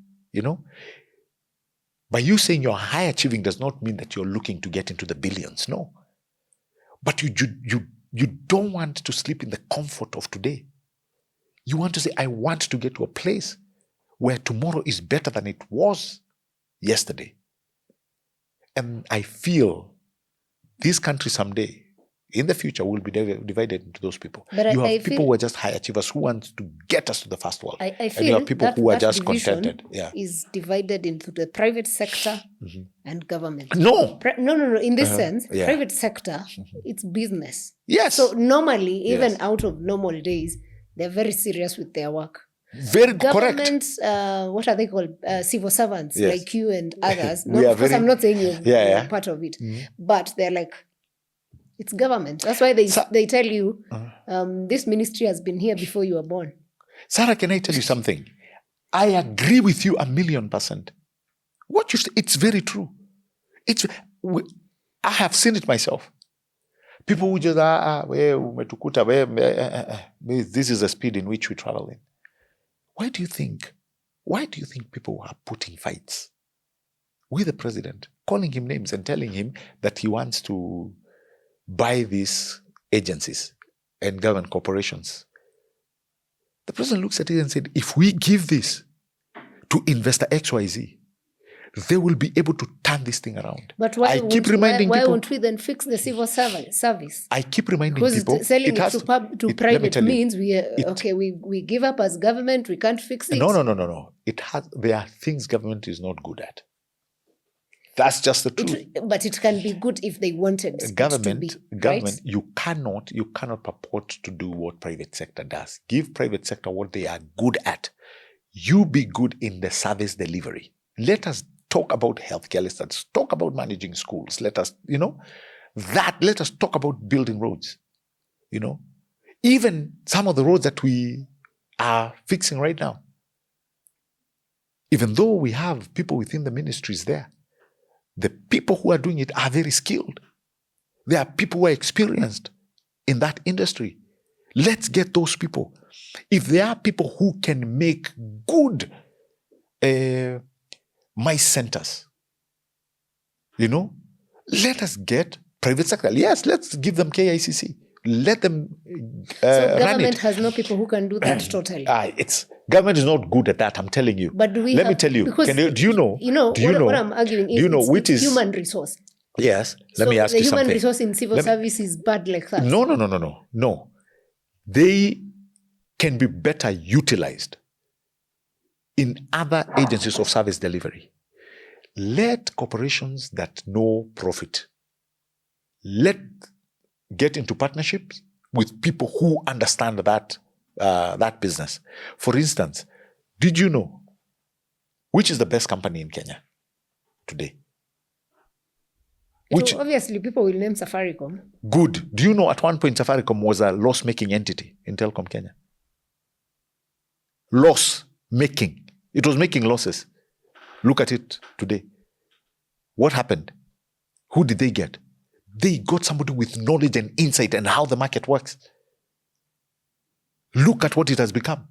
By you saying you're high achieving does not mean that you're looking to get into the billions. No. But you don't want to sleep in the comfort of today. You want to say, I want to get to a place where tomorrow is better than it was yesterday. And I feel this country someday, in the future, will be divided into those people. But you have people who are just high achievers who want to get us to the first world. I feel and you have people who are just contented. Is divided into the private sector and government. No. No. In this sense, private sector, it's business. Yes. So normally, even out of normal days, they're very serious with their work. Very Government, correct. what are they called? Civil servants like you and others. No, of course, I'm not saying you're part of it, but they're like, it's government. That's why they tell you this ministry has been here before you were born. Sarah, can I tell you something? I agree with you 1,000,000%. What you say, it's very true. I have seen it myself. People who just, this is the speed in which we travel in. Why do you think people are putting fights with the president, calling him names and telling him that he wants to buy these agencies and government corporations? The president looks at it and said, if we give this to investor XYZ, they will be able to turn this thing around. But why won't we then fix the civil service? I keep reminding people. Because selling it to private means we give up as government, we can't fix it. No. There are things government is not good at. That's just the truth. But it can be good if they wanted government, it to be. Government, right? you cannot purport to do what private sector does. Give private sector what they are good at. You be good in the service delivery. Let us talk about healthcare. Let us talk about managing schools. Let us, let us talk about building roads. Even some of the roads that we are fixing right now. Even though we have people within the ministries there, the people who are doing it are very skilled. There are people who are experienced in that industry. Let's get those people. If there are people who can make good mice centers, let us get private sector. Yes, let's give them KICC. Let them so government has no people who can do that totally. Government is not good at that, I'm telling you. But do we Let me tell you. Do you know? What I'm arguing is which is human resource. Yes. Let me ask you something. The human resource in civil service is bad like that. No. They can be better utilized in other agencies of service delivery. Let corporations that know profit, get into partnerships with people who understand that business. For instance, did you know which is the best company in Kenya today? So obviously, people will name Safaricom. Good. Do you know at one point Safaricom was a loss-making entity in Telecom Kenya? Loss-making. It was making losses. Look at it today. What happened? Who did they get? They got somebody with knowledge and insight and how the market works. Look at what it has become.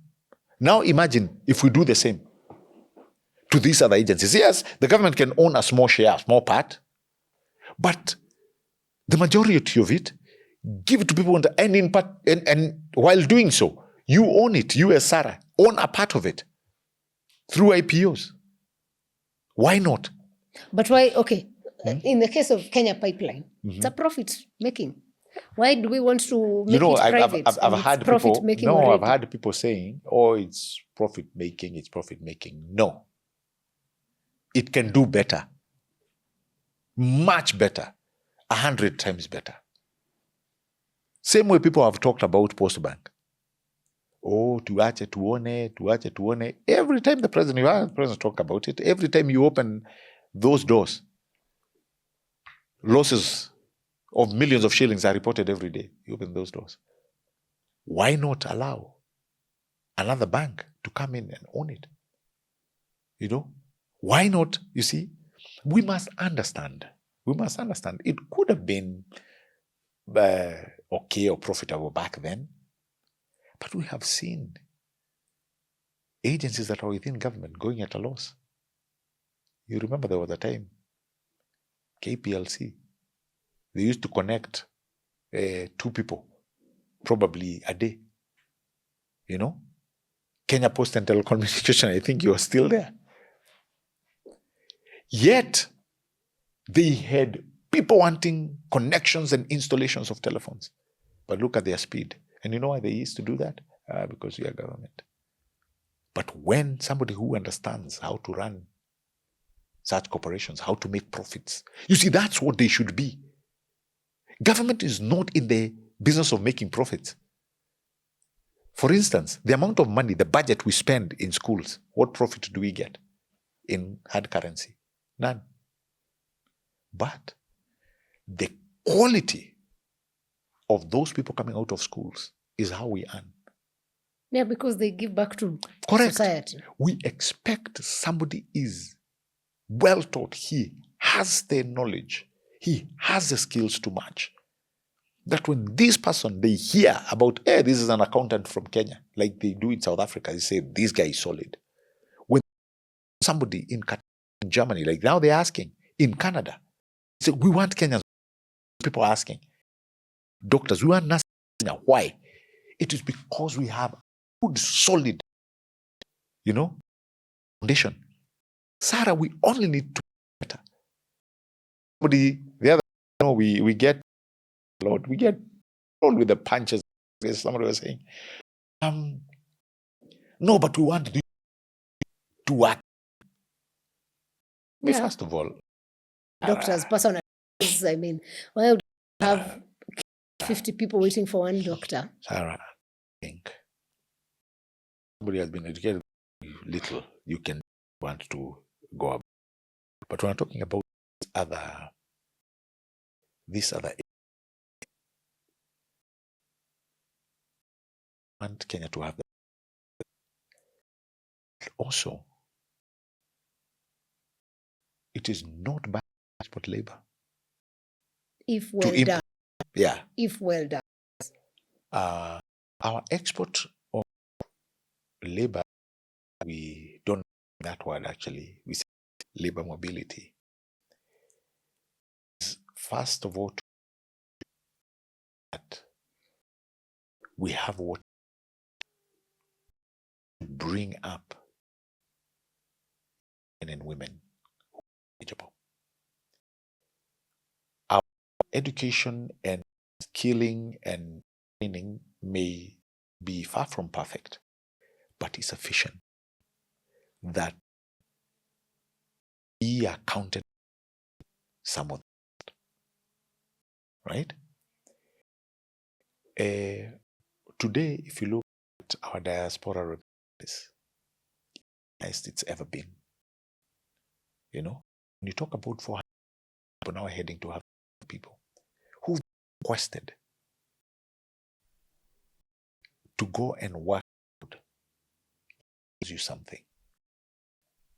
Now imagine if we do the same to these other agencies. Yes, the government can own a small share, a small part, but the majority of it, give it to people and while doing so, you own it. You as Sarah, own a part of it through IPOs. Why not? But why? Okay. In the case of Kenya Pipeline, it's a profit making. Why do we want to make it private? I've had people saying, it's profit making. No. It can do better. Much better. 100 times better. Same way people have talked about Post Bank. Tuache tuone. Every time the president talk about it, every time you open those doors, losses of millions of shillings are reported every day. You open those doors. Why not allow another bank to come in and own it? Why not? You see, we must understand. It could have been okay or profitable back then, but we have seen agencies that are within government going at a loss. You remember there was a time, KPLC, they used to connect 2 people, probably a day. Kenya Post and Telecommunication, I think you are still there. Yet, they had people wanting connections and installations of telephones. But look at their speed. And you know why they used to do that? Because we are government. But when somebody who understands how to run such corporations, how to make profits, you see, that's what they should be. Government is not in the business of making profits. For instance, the amount of money, the budget we spend in schools, what profit do we get in hard currency? None. But the quality of those people coming out of schools is how we earn. Yeah, because they give back to Correct. society. We expect somebody is well taught, he has the knowledge, he has the skills to match. That when this person, they hear about, hey, this is an accountant from Kenya, like they do in South Africa, they say, this guy is solid. When somebody in Germany, like now they're asking, in Canada, they say, we want Kenyans. People are asking, doctors, we want nurses. Why? It is because we have good, solid, foundation. Sarah, we only need to better. The other, we get a lot. We get all with the punches, as somebody was saying. No, but we want to work. Yeah. First of all, doctors, personal. I mean, why would you have 50 people waiting for one doctor? Sarah, I think somebody has been educated little. You can want to go up, but we're talking about this other. Want Kenya to have that. Also, it is not bad to export labor. If well done. Yeah. If well done. Our export of labor, we don't know that word actually. We say labor mobility. First of all, that we have what to bring up men and women who are eligible. Our education and skilling and training may be far from perfect, but it's sufficient that we are counted some of that, right? Today, if you look at our diaspora, it's it's ever been. When you talk about 400 people now heading to have people who've requested to go and work gives you something.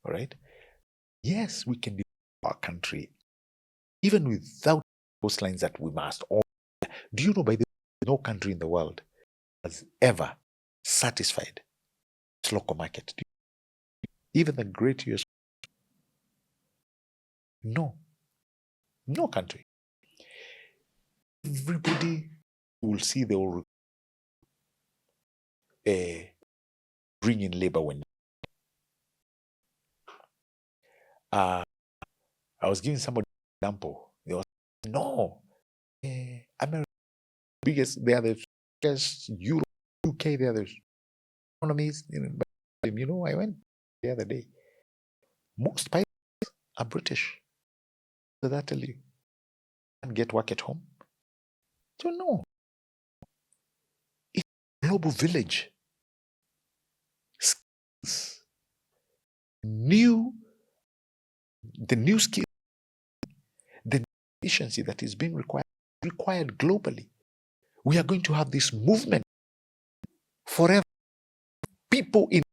All right? Yes, we can develop our country even without coastlines that we must all. Do you know, by the way, no country in the world has ever satisfied its local market? Even the great US. No country. Everybody will see they will bring in labor when. I was giving somebody an example. They was no, America biggest. They are the biggest. Europe, UK, they are the economies. I went the other day. Most pilots are British. Does that tell you? And get work at home? So no. It's a global village. Skills. The new skill, the efficiency that is being required globally. We are going to have this movement forever. People will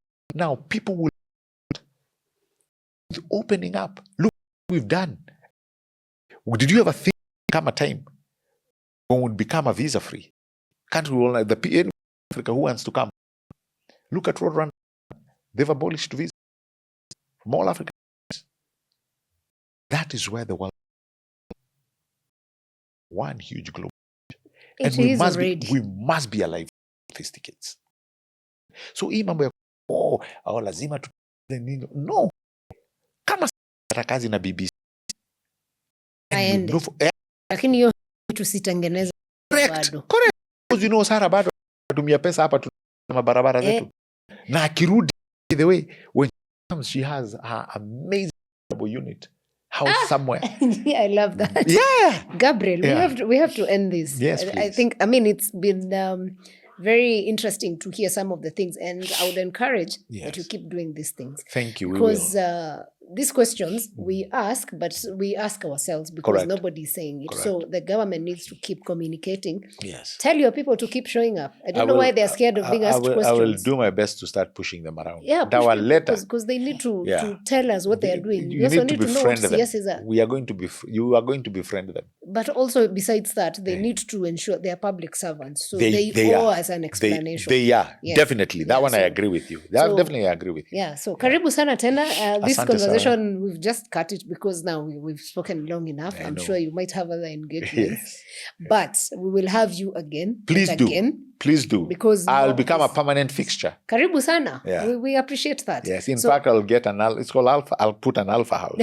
opening up. Look what we've done. Did you ever think come a time when we'll become a visa free? Can't we all, the people in Africa who wants to come? Look at what Rwanda. They've abolished visas from all Africa. That is where the world one huge global. And we must be alive with these tickets. So hii mambo ya lazima tu no. Kama kazi na BBC. Lakini hiyo tusitengeneze bado. Correct. Because Sarah bado tumia pesa hapa tu mabarabara zetu. Na akirudi, by the way, when she comes, she has her amazing unit house somewhere. Yeah, I love that. Yeah. Gabriel, we have to end this. Yes, please. I think, it's been very interesting to hear some of the things, and I would encourage that you keep doing these things. Thank you. Because these questions we ask, but we ask ourselves because Correct. nobody's saying it. Correct. So the government needs to keep communicating. Yes. Tell your people to keep showing up. I don't know why they're scared of being asked questions. I will do my best to start pushing them around. Yeah, because they need to tell us what they are doing. You also need to know what them. You are going to befriend them. But also, besides that, they need to ensure they are public servants. So they owe us an explanation. They are, definitely. That one I agree with you. Definitely I agree with you. Yeah, so karibu sana tena. This conversation, we've just cut it because now we've spoken long enough. I'm sure you might have other engagements. But we will have you again. Please do. Because I'll become a permanent fixture. Karibu sana. Yeah. We appreciate that. Yes, in fact, I'll get it's called Alfa. I'll put an Alfa house.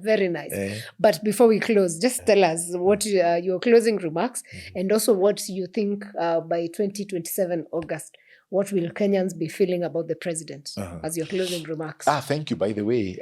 Very nice. But before we close, just tell us what your closing remarks and also what you think by 2027 August. What will Kenyans be feeling about the president as your closing remarks? Thank you. By the way,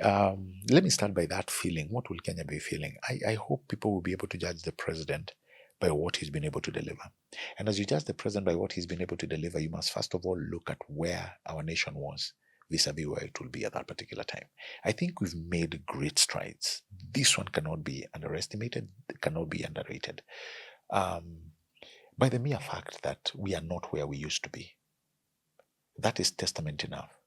let me start by that feeling. What will Kenya be feeling? I hope people will be able to judge the president by what he's been able to deliver. And as you judge the president by what he's been able to deliver, you must first of all look at where our nation was vis-a-vis where it will be at that particular time. I think we've made great strides. This one cannot be underestimated, cannot be underrated. By the mere fact that we are not where we used to be. That is testament enough,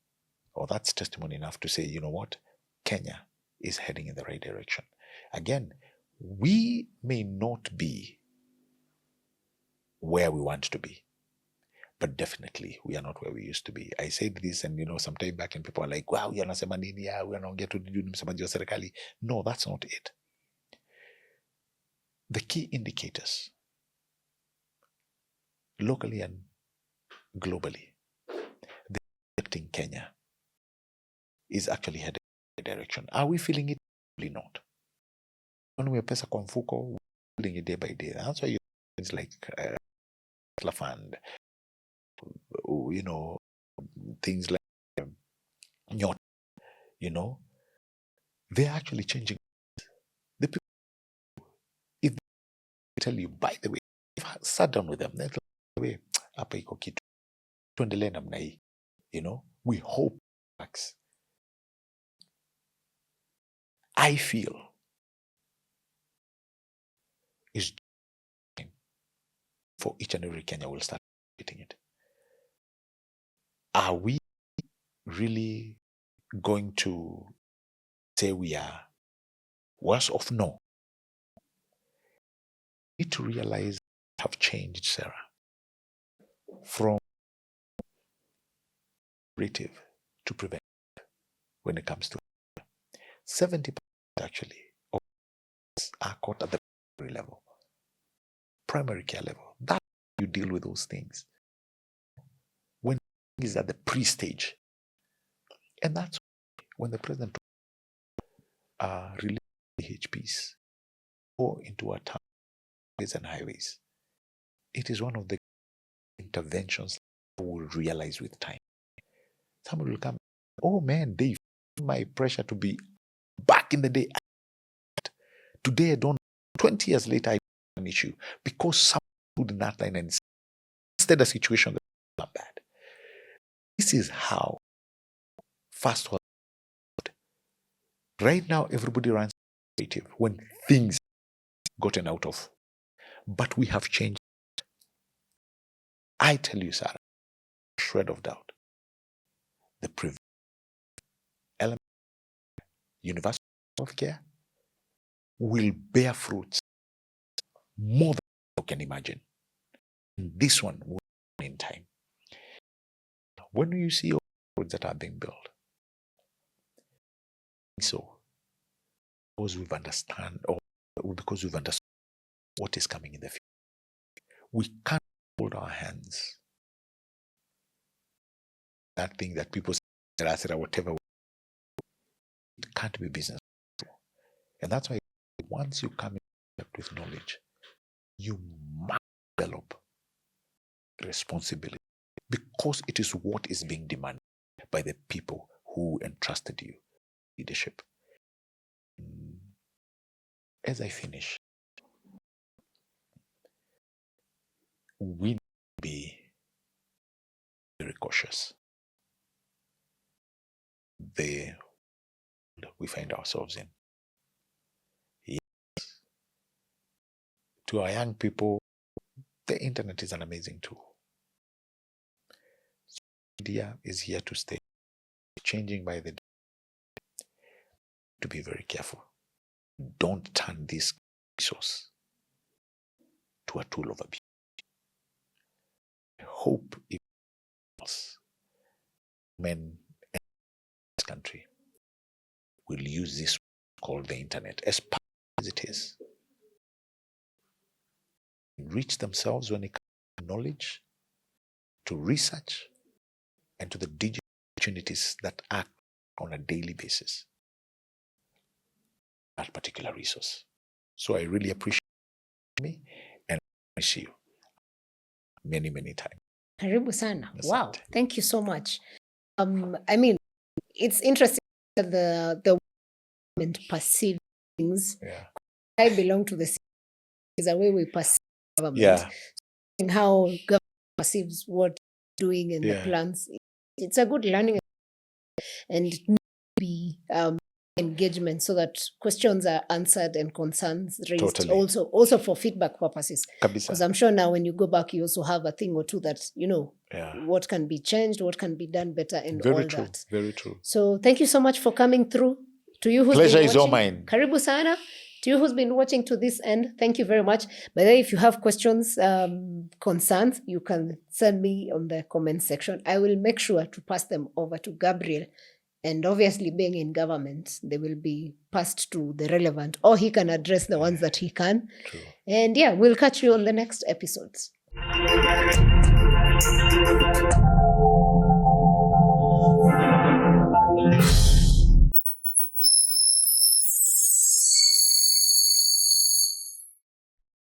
or that's testimony enough to say, you know what, Kenya is heading in the right direction. Again, we may not be where we want to be, but definitely we are not where we used to be. I said this and, some time back and people are like, wow, you're not saying nini, we are not getting to do msemaji wa serikali. No, that's not it. The key indicators, locally and globally, affecting Kenya is actually headed in the direction. Are we feeling it? Probably not. When we pesa kwa mfuko, we're feeling it day by day. That's why it's like fund, things like nyot, they're actually changing. The people, if they tell you, by the way, if I sat down with them, they're like, by the way, hapa iko kitu, tuendelee namna hii. We hope. I feel is for each and every Kenya will start getting it. Are we really going to say we are worse off? No. We need to realize we have changed, Sarah, from curative to preventive when it comes to 70% actually of us are caught at the primary level, primary care level. That's how you deal with those things. When is at the pre-stage. And that's when the president released the HPs or into our towns and highways. It is one of the interventions we will realize with time. Someone will come, oh man, they my pressure to be back in the day. Today I don't. 20 years later, I have an issue because someone stood in that line and instead a situation that was not bad. This is how fast was. Right now, everybody runs creative when things gotten out of. But we have changed. I tell you, Sarah, shred of doubt. The preventive element, universal health care, will bear fruits more than you can imagine. This one will be in time. When you see all the roads that are being built, so because we've understood what is coming in the future, we can't hold our hands. That thing that people say, whatever, it can't be business. And that's why once you come in contact with knowledge, you must develop responsibility because it is what is being demanded by the people who entrusted you leadership. As I finish, we need to be very cautious. The we find ourselves in. Yes. To our young people, the internet is an amazing tool. Media is here to stay, changing by the day. To be very careful. Don't turn this resource to a tool of abuse. I hope if men in this country will use this called the internet as powerful as it is, enrich themselves when it comes to knowledge, to research, and to the digital opportunities that act on a daily basis. That particular resource. So I really appreciate me and I see you many, many times. Karibu sana. Asante. Wow. Thank you so much. I mean, it's interesting that the government perceives things. Yeah. I belong to the city. Is a way we perceive government. Yeah. And how government perceives what it's doing and the plans. It's a good learning and be engagement so that questions are answered and concerns raised. Totally. Also for feedback purposes. Because Kabisa. I'm sure now when you go back, you also have a thing or two that, Yeah. what can be changed, what can be done better, and Very all true. that. Very true. So thank you so much for coming through. To you who's Pleasure been is all watching, mine. Karibu sana. To you who's been watching to this end, thank you very much. By the way, if you have questions, concerns, you can send me on the comment section. I will make sure to pass them over to Gabriel. And obviously, being in government, they will be passed to the relevant, or he can address the ones that he can. True. And yeah, we'll catch you on the next episodes.